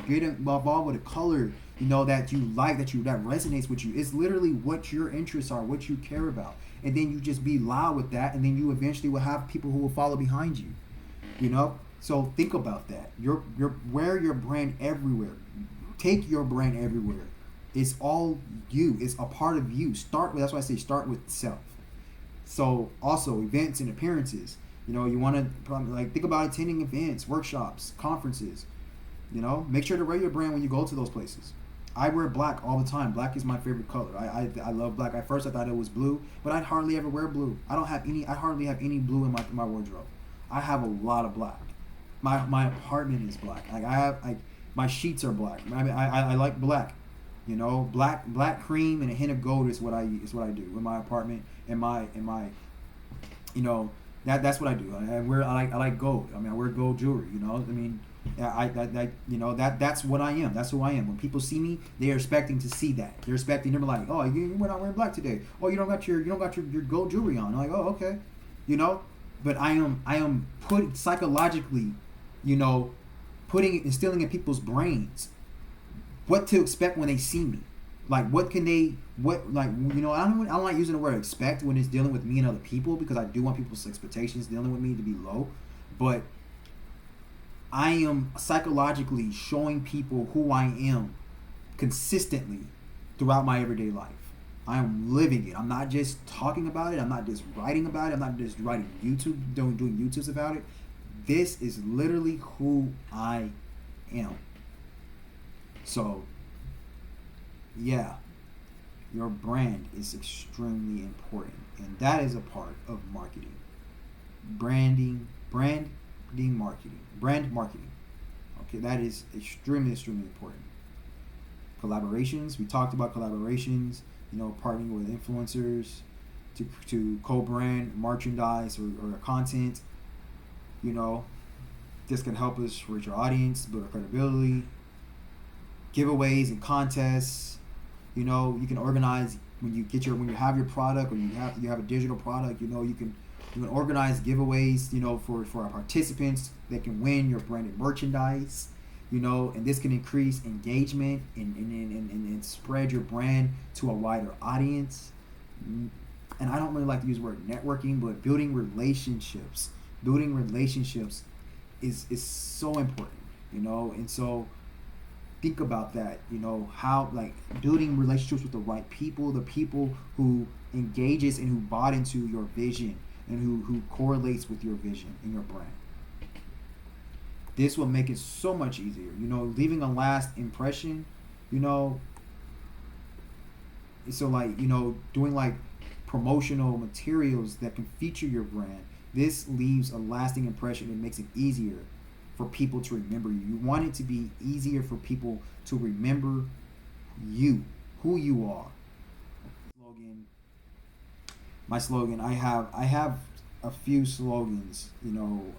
get involved with a color that you like, that resonates with you. It's literally what your interests are, what you care about, and then you just be loud with that, and then you eventually will have people who will follow behind you. So think about that. Wear your brand everywhere. Take your brand everywhere. It's all you. It's a part of you. That's why I say start with self. So also events and appearances. You want to think about attending events, workshops, conferences. Make sure to wear your brand when you go to those places. I wear black all the time. Black is my favorite color. I love black. At first I thought it was blue, but I hardly ever wear blue. I hardly have any blue in my wardrobe. I have a lot of black. My apartment is black. My sheets are black. I like black. Black cream and a hint of gold is what I do in my apartment and my that's what I do. I like gold. I wear gold jewelry. That's what I am. That's who I am. When people see me, they are expecting to see that. They're like, oh, we're not wearing black today. Oh, you don't got your gold jewelry on. I'm like, oh, okay. But I am put psychologically, instilling in people's brains what to expect when they see me. I don't like using the word expect when it's dealing with me and other people, because I do want people's expectations dealing with me to be low. But I am psychologically showing people who I am consistently throughout my everyday life. I am living it. I'm not just talking about it. I'm not just writing about it. I'm not just writing doing YouTubes about it. This is literally who I am. So, yeah, your brand is extremely important, and that is a part of marketing. Brand marketing. Okay, that is extremely important. Collaborations. We talked about collaborations. Partnering with influencers to co-brand merchandise or content. This can help us reach our audience, build our credibility. Giveaways and contests. You can organize when you have your product, or you have a digital product. You can organize giveaways. For our participants, they can win your branded merchandise. And this can increase engagement and spread your brand to a wider audience. And I don't really like to use the word networking, but building relationships is so important. And so think about that, how building relationships with the right people, the people who engages and who bought into your vision and who correlates with your vision and your brand. This will make it so much easier, leaving a last impression, so doing promotional materials that can feature your brand. This leaves a lasting impression and makes it easier for people to remember you. You want it to be easier for people to remember you, who you are. Slogan. My slogan. I have a few slogans.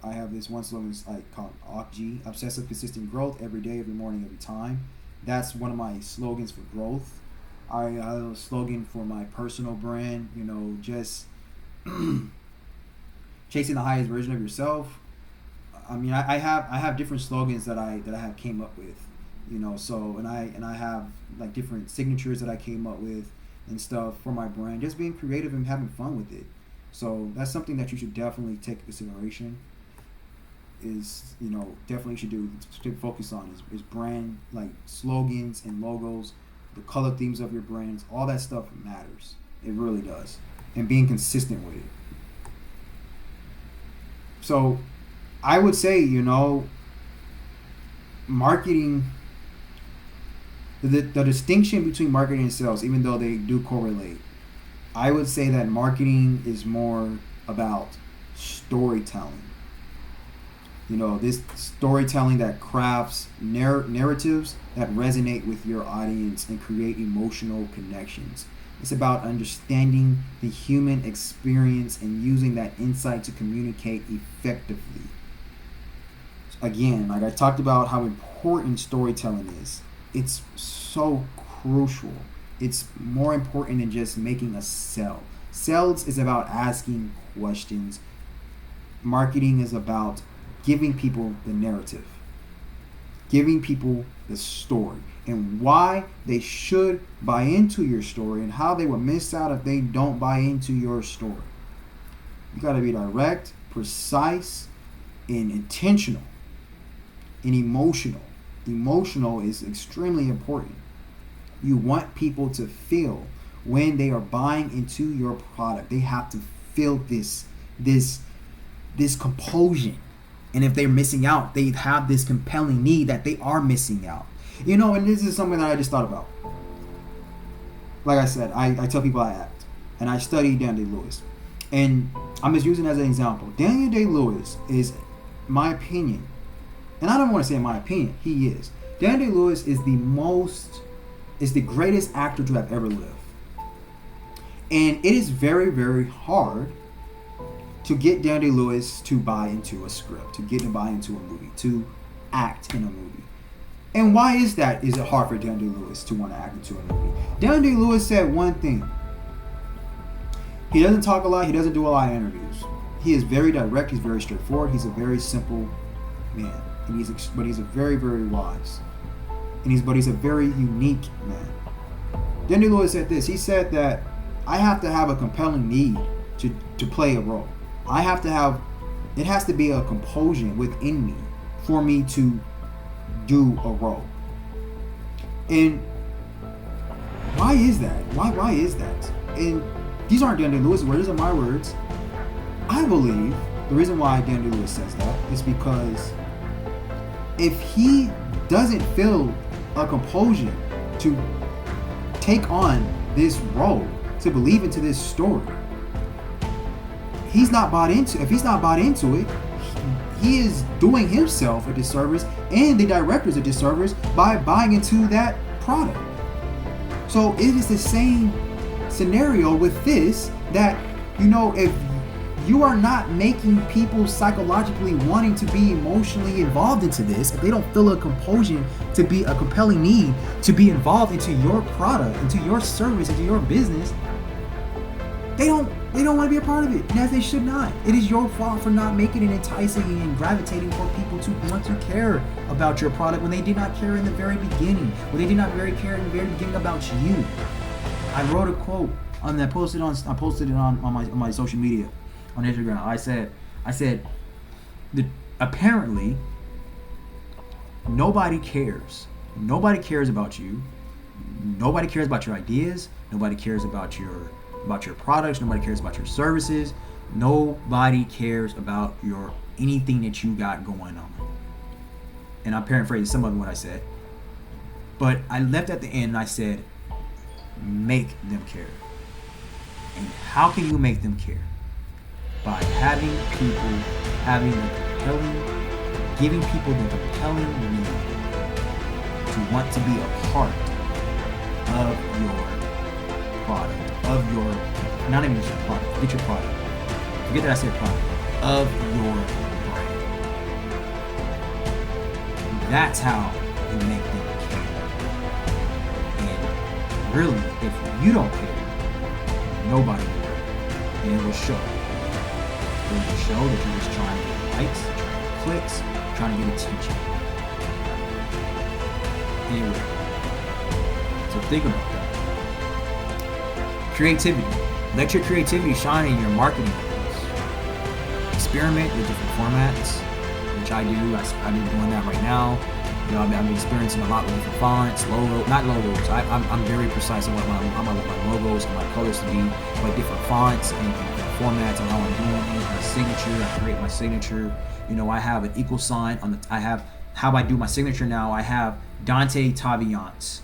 I have this one slogan called OCG, Obsessive Consistent Growth, every day, every morning, every time. That's one of my slogans for growth. I have a slogan for my personal brand, just chasing the highest version of yourself. I mean, I have different slogans that I have came up with, so and I have like different signatures that I came up with and stuff for my brand, just being creative and having fun with it. So that's something that you should definitely take into consideration. Is definitely should do to focus on is brand, like slogans and logos, the color themes of your brands, all that stuff matters. It really does, and being consistent with it. So I would say marketing. The distinction between marketing and sales, even though they do correlate, I would say that marketing is more about storytelling. This storytelling that crafts narratives that resonate with your audience and create emotional connections. It's about understanding the human experience and using that insight to communicate effectively. Again, like I talked about how important storytelling is. It's so crucial. It's more important than just making a sell. Sales is about asking questions. Marketing is about giving people the narrative, giving people the story, and why they should buy into your story and how they will miss out if they don't buy into your story. You got to be direct, precise, and intentional, and emotional. Emotional is extremely important. You want people to feel when they are buying into your product. They have to feel this compulsion. And if they're missing out, they have this compelling need that they are missing out. And this is something that I just thought about. Like I said, I tell people I act. And I study Daniel Day-Lewis. And I'm just using it as an example. Daniel Day-Lewis is, my opinion, and I don't want to say my opinion, he is. Daniel Day-Lewis is the greatest actor to have ever lived. And it is very, very hard to get Daniel Day-Lewis to buy into a script, to get him to buy into a movie, to act in a movie. And why is that? Is it hard for Daniel Day-Lewis to want to act into a movie? Daniel Day-Lewis said one thing. He doesn't talk a lot. He doesn't do a lot of interviews. He is very direct. He's very straightforward. He's a very simple man. And but he's a very, very wise. But he's a very unique man. Daniel Day-Lewis said this. He said that I have to have a compelling need to play a role. It has to be a compulsion within me for me to do a role. And why is that? Why is that? And these aren't Daniel Day-Lewis' words, these are my words. I believe the reason why Daniel Day-Lewis says that is because if he doesn't feel a compulsion to take on this role, to believe into this story, if he's not bought into it, he is doing himself a disservice and the directors a disservice by buying into that product. So it is the same scenario with this, that if you are not making people psychologically wanting to be emotionally involved into this, if they don't feel a compulsion to be a compelling need to be involved into your product, into your service, into your business, they don't want to be a part of it, and as they should not. It is your fault for not making it enticing and gravitating for people to want to care about your product when they did not care in the very beginning, when they did not care in the very beginning about you. I wrote a quote on that, I posted it on my social media, on Instagram. I said that apparently nobody cares. Nobody cares about you. Nobody cares about your ideas. Nobody cares about your products. Nobody cares about your services. Nobody cares about anything that you got going on. And I'm paraphrasing some of what I said. But I left at the end and I said, make them care. And how can you make them care? By having people having a compelling, giving people the compelling reason to want to be a part of your product, of your, not even just your product, forget your product. Forget that I said product, of your brand. That's how you make them care. And really, if you don't care, nobody will. And it will show. It will show that you're just trying to get likes, trying to get clicks, trying to get attention. Anyway, so think about that. Creativity. Let your creativity shine in your marketing efforts. Experiment with different formats, which I do. I've been doing that right now. You know, I've been experiencing a lot with different fonts, not logos. I'm very precise on what my logos and my colors to be, but different fonts and formats and how I'm doing it. My signature, I create my signature. You know, I have an equal sign on the. I have how I do my signature now. I have Dante Taviance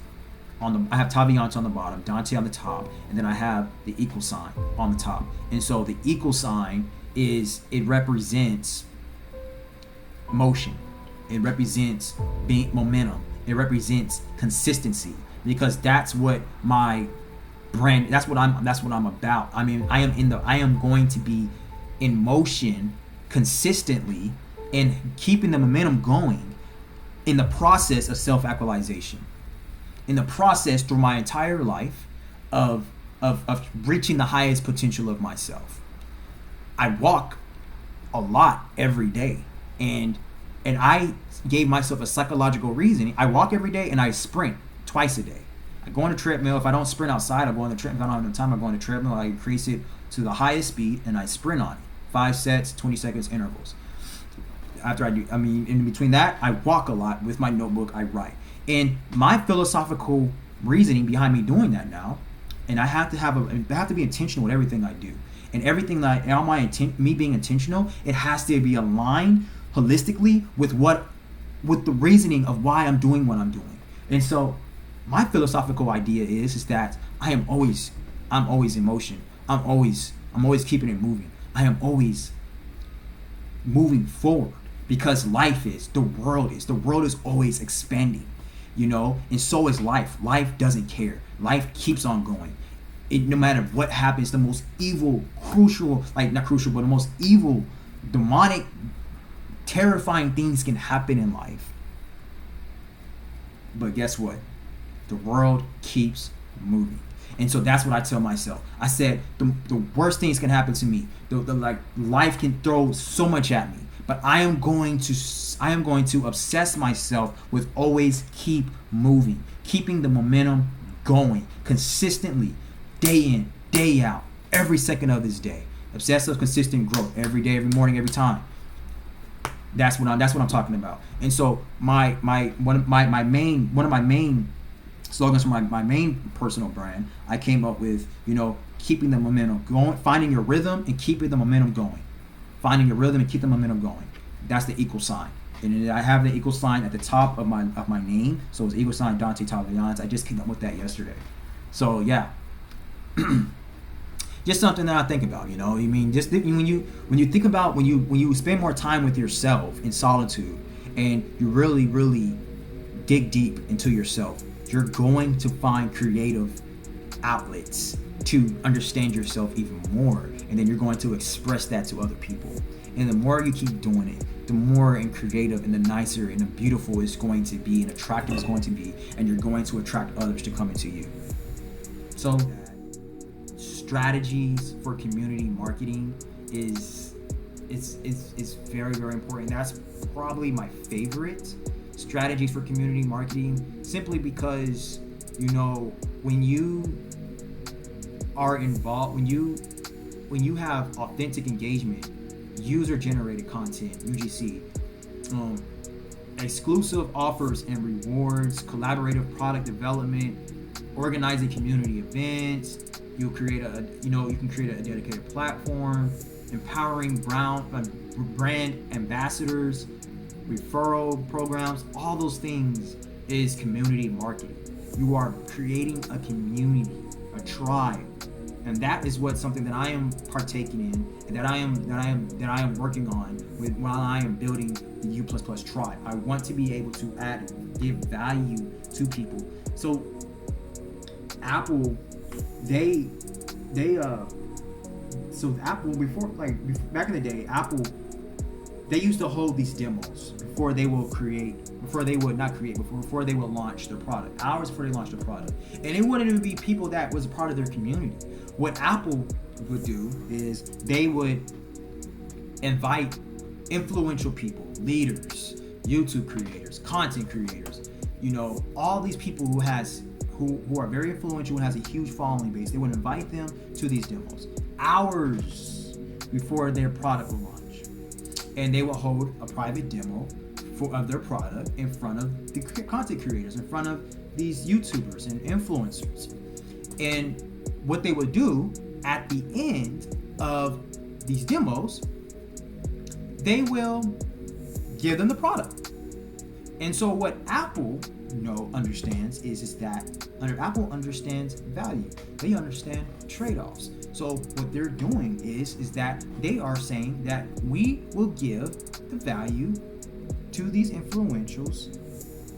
I have Taviance on the bottom, Dante on the top, and then I have the equal sign on the top. And so the equal sign it represents motion. It represents momentum. It represents consistency, because that's what my brand. That's what I'm about. I mean, I am going to be in motion consistently and keeping the momentum going in the process of self-actualization. In the process through my entire life of reaching the highest potential of myself. I walk a lot every day, and I gave myself a psychological reasoning. I walk every day and I sprint twice a day. I go on a treadmill. If I don't sprint outside, I go on the treadmill. If I don't have enough time, I go on the treadmill. I increase it to the highest speed and I sprint on it. 5 sets, 20 seconds intervals. After in between that, I walk a lot with my notebook. I write. And my philosophical reasoning behind me doing that now, and I have to be intentional with everything I do, and everything that me being intentional, it has to be aligned holistically with the reasoning of why I'm doing what I'm doing. And so, my philosophical idea is that I'm always in motion. I'm always keeping it moving. I am always moving forward, because the world is always expanding. You know, and so is life. Life doesn't care. Life keeps on going. No matter what happens, the most evil, the most evil, demonic, terrifying things can happen in life. But guess what? The world keeps moving. And so that's what I tell myself. I said the worst things can happen to me. Life can throw so much at me. But I am going to obsess myself with always keep moving, keeping the momentum going consistently, day in, day out, every second of this day. Obsessive, consistent growth every day, every morning, every time. That's what I'm talking about. And so one of my main slogans for my main personal brand, I came up with, keeping the momentum going, finding your rhythm and keeping the momentum going. Finding your rhythm and keep the momentum going. That's the equal sign. And I have the equal sign at the top of my name. So it's equal sign Dante Taviance. I just came up with that yesterday. So yeah. Just something that I think about, I mean, just when you think about when you spend more time with yourself in solitude and you really, really dig deep into yourself, you're going to find creative outlets to understand yourself even more, and then you're going to express that to other people. And the more you keep doing it, the more and creative and the nicer and the beautiful it's going to be and attractive it's going to be, and you're going to attract others to come into you. So strategies for community marketing is very, very important. That's probably my favorite strategies for community marketing, simply because when you are involved, when you have authentic engagement, user-generated content, UGC, exclusive offers and rewards, collaborative product development, organizing community events, you can create a dedicated platform, empowering brand ambassadors, referral programs. All those things is community marketing. You are creating a community, a tribe, And that is what something that I am partaking in, and that I am working on with while I am building the U++ tribe. I want to be able to give value to people. So Apple, Apple back in the day, Apple, they used to hold these demos before they would launch their product, hours before they launched their product. And it wouldn't even be people that was a part of their community. What Apple would do is they would invite influential people, leaders, YouTube creators, content creators, all these people who are very influential and has a huge following base. They would invite them to these demos hours before their product will launch. And they will hold a private demo of their product in front of the content creators, in front of these YouTubers and influencers. And what they would do at the end of these demos, they will give them the product. And so what Apple understands is that Apple understands value. They understand trade-offs. So what they're doing is that they are saying that we will give the value to these influentials,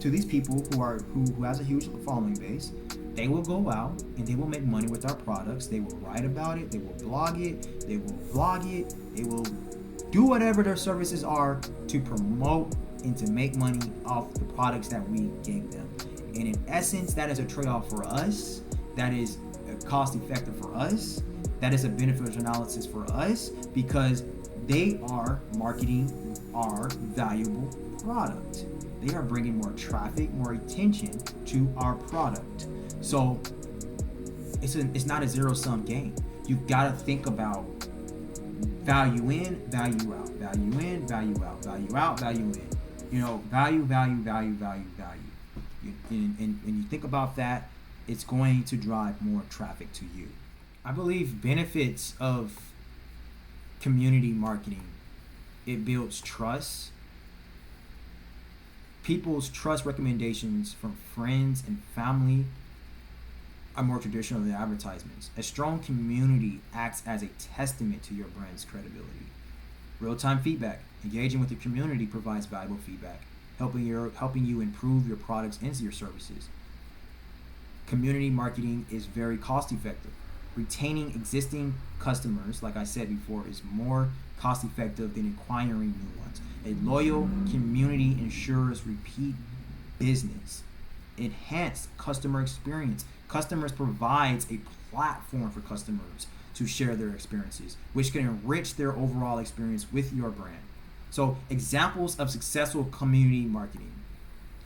to these people who has a huge following base. They will go out and they will make money with our products. They will write about it. They will blog it. They will vlog it. They will do whatever their services are to promote and to make money off the products that we gave them. And in essence, that is a trade-off for us. That is cost effective for us. That is a beneficial analysis for us, because they are marketing our valuable product. They are bringing more traffic, more attention to our product. So it's not a zero-sum game. You've got to think about value in, value out, value in, value out, value out, value in. Value. And you think about that, it's going to drive more traffic to you. I believe benefits of community marketing: it builds trust. People's trust recommendations from friends and family are more traditional than advertisements. A strong community acts as a testament to your brand's credibility. Real-time feedback: engaging with your community provides valuable feedback, helping you improve your products and your services. Community marketing is very cost-effective. Retaining existing customers, like I said before, is more cost-effective than acquiring new ones. A loyal community ensures repeat business. Enhanced customer experience: customers provides a platform for customers to share their experiences, which can enrich their overall experience with your brand. So examples of successful community marketing: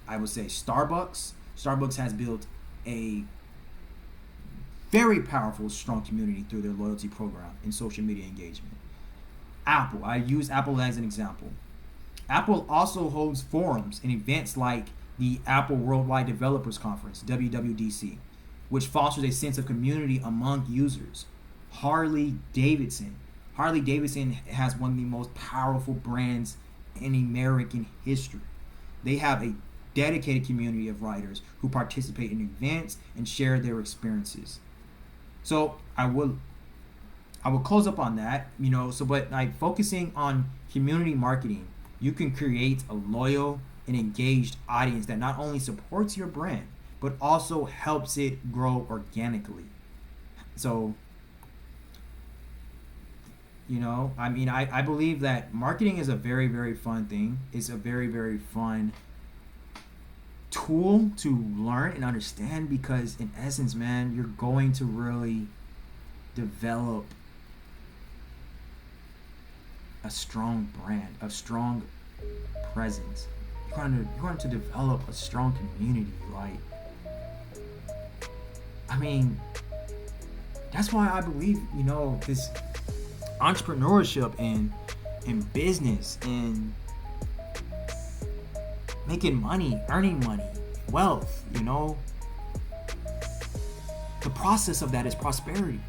I would say Starbucks. Starbucks has built a very powerful, strong community through their loyalty program and social media engagement. Apple, I use Apple as an example. Apple also holds forums and events like the Apple Worldwide Developers Conference, WWDC, which fosters a sense of community among users. Harley Davidson has one of the most powerful brands in American history. They have a dedicated community of writers who participate in events and share their experiences. So I will close up on that, but focusing on community marketing, you can create a loyal and engaged audience that not only supports your brand, but also helps it grow organically. So, I believe that marketing is a very, very fun thing. It's a very, very fun tool to learn and understand, because in essence, man, you're going to really develop a strong brand, a strong presence. You're going to develop a strong community. That's why I believe, this entrepreneurship and business and making money, earning money, wealth, the process of that is prosperity.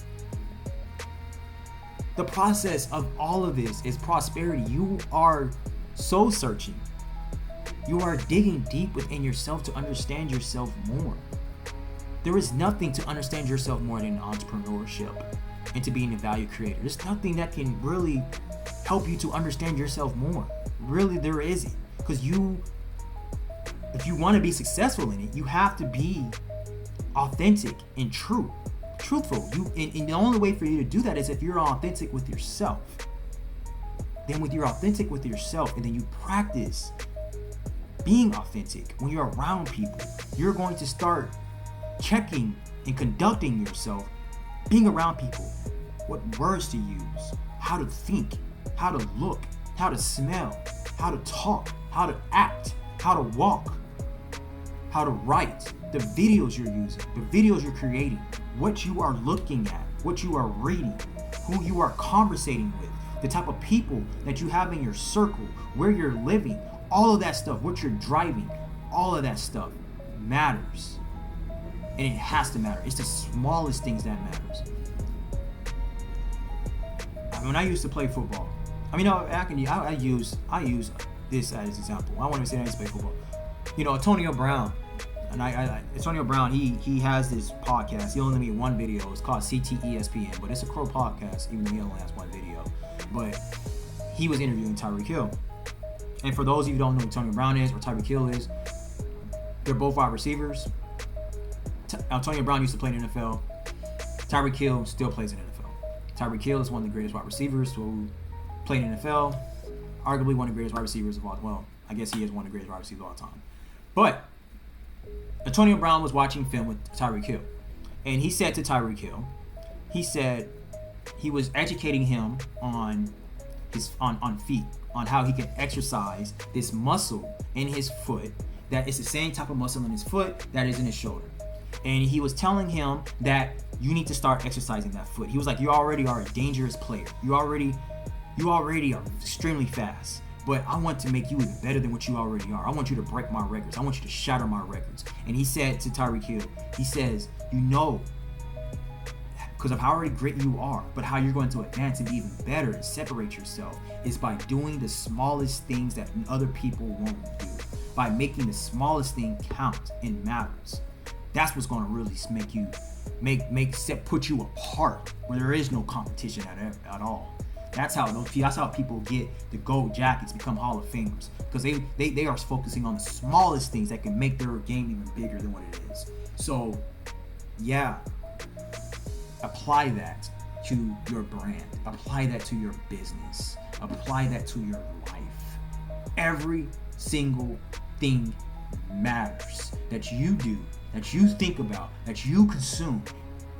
The process of all of this is prosperity. You are soul searching. You are digging deep within yourself to understand yourself more. There is nothing to understand yourself more than entrepreneurship and to being a value creator. There's nothing that can really help you to understand yourself more. Really, there isn't. Because if you want to be successful in it, you have to be authentic and truthful. And the only way for you to do that is if you're authentic with yourself. Then when you're authentic with yourself and then you practice being authentic when you're around people, you're going to start checking and conducting yourself, being around people, what words to use, how to think, how to look, how to smell, how to talk, how to act, how to walk, how to write, the videos you're using, the videos you're creating, what you are looking at, what you are reading, who you are conversating with, the type of people that you have in your circle, where you're living, all of that stuff, what you're driving, all of that stuff matters. And it has to matter. It's the smallest things that matters. When I used to play football, I use this as an example. I want to say I used to play football. Antonio Brown, Antonio Brown, he has this podcast. He only made one video. It's called CTESPN, but it's a Crow podcast, even though he only has one video. But he was interviewing Tyreek Hill. And for those of you who don't know who Antonio Brown is or Tyreek Hill is, they're both wide receivers. Antonio Brown used to play in the NFL. Tyreek Hill still plays in the NFL. Tyreek Hill is one of the greatest wide receivers who played in the NFL. Arguably one of the greatest wide receivers of all time. Well, I guess he is one of the greatest wide receivers of all time. But Antonio Brown was watching film with Tyreek Hill. And he said to Tyreek Hill, he said he was educating him on his on feet, on how he can exercise this muscle in his foot that is the same type of muscle in his foot that is in his shoulder. And he was telling him that you need to start exercising that foot. He was like, you already are a dangerous player. You already are extremely fast. But I want to make you even better than what you already are. I want you to break my records. I want you to shatter my records. And he said to Tyreek Hill, he says, because of how already great you are, but how you're going to advance and be even better and separate yourself is by doing the smallest things that other people won't do. By making the smallest thing count and matters. That's what's going to really make you put you apart where there is no competition at all. That's how people get the gold jackets, become Hall of Famers, because they are focusing on the smallest things that can make their game even bigger than what it is. So, yeah, apply that to your brand, apply that to your business, apply that to your life. Every single thing matters that you do, that you think about, that you consume.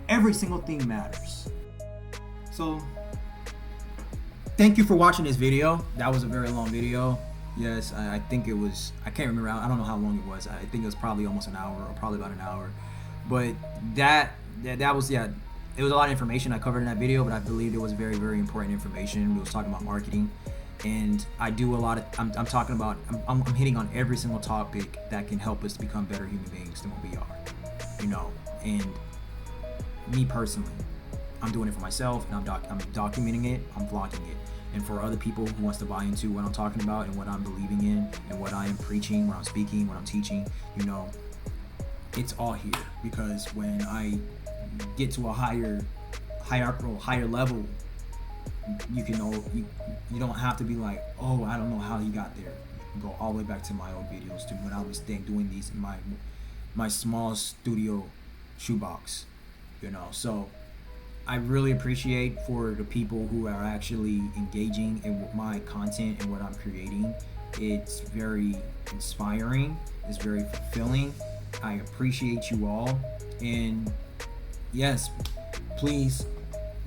Every single thing matters. So, thank you for watching this video. That was a very long video. Yes, I think it was, I can't remember, I don't know how long it was. I think it was probably almost an hour, or probably about an hour. But that was, yeah, it was a lot of information I covered in that video, but I believe it was very, very important information. We was talking about marketing. And I do a lot of, I'm talking about, I'm hitting on every single topic that can help us to become better human beings than what we are, and me personally, I'm doing it for myself, and I'm documenting it, I'm vlogging it, and for other people who wants to buy into what I'm talking about and what I'm believing in and what I am preaching, what I'm speaking, what I'm teaching, it's all here, because when I get to a higher level, you don't have to be like, oh, I don't know how he got there. You can go all the way back to my old videos, to when I was doing these in my small studio shoebox, So I really appreciate for the people who are actually engaging in my content and what I'm creating. It's very inspiring. It's very fulfilling. I appreciate you all. And yes, please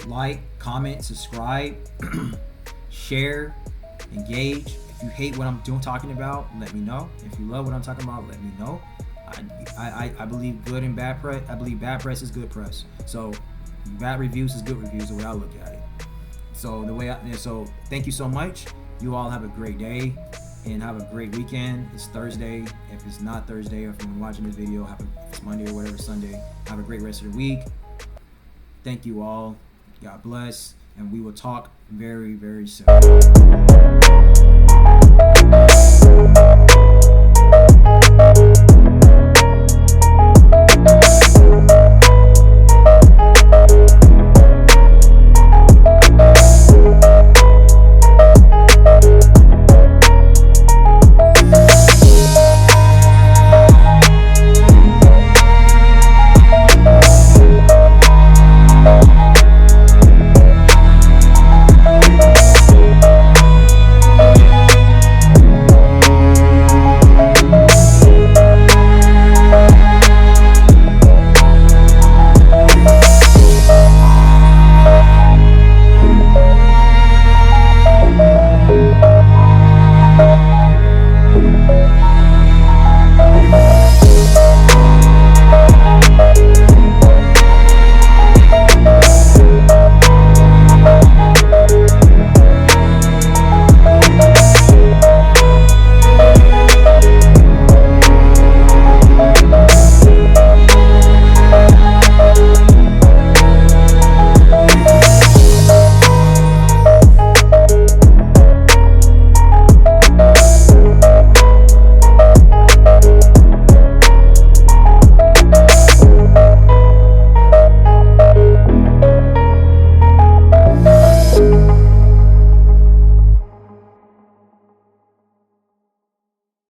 like, comment, subscribe, share, engage. If you hate what I'm talking about, let me know. If you love what I'm talking about, let me know. I believe good and bad press. I believe bad press is good press. So bad reviews is good reviews, the way I look at it. So thank you so much. You all have a great day and have a great weekend. It's Thursday. If it's not Thursday, or if you're watching this video, if it's Monday or whatever, Sunday, have a great rest of the week. Thank you all. God bless, and we will talk very, very soon.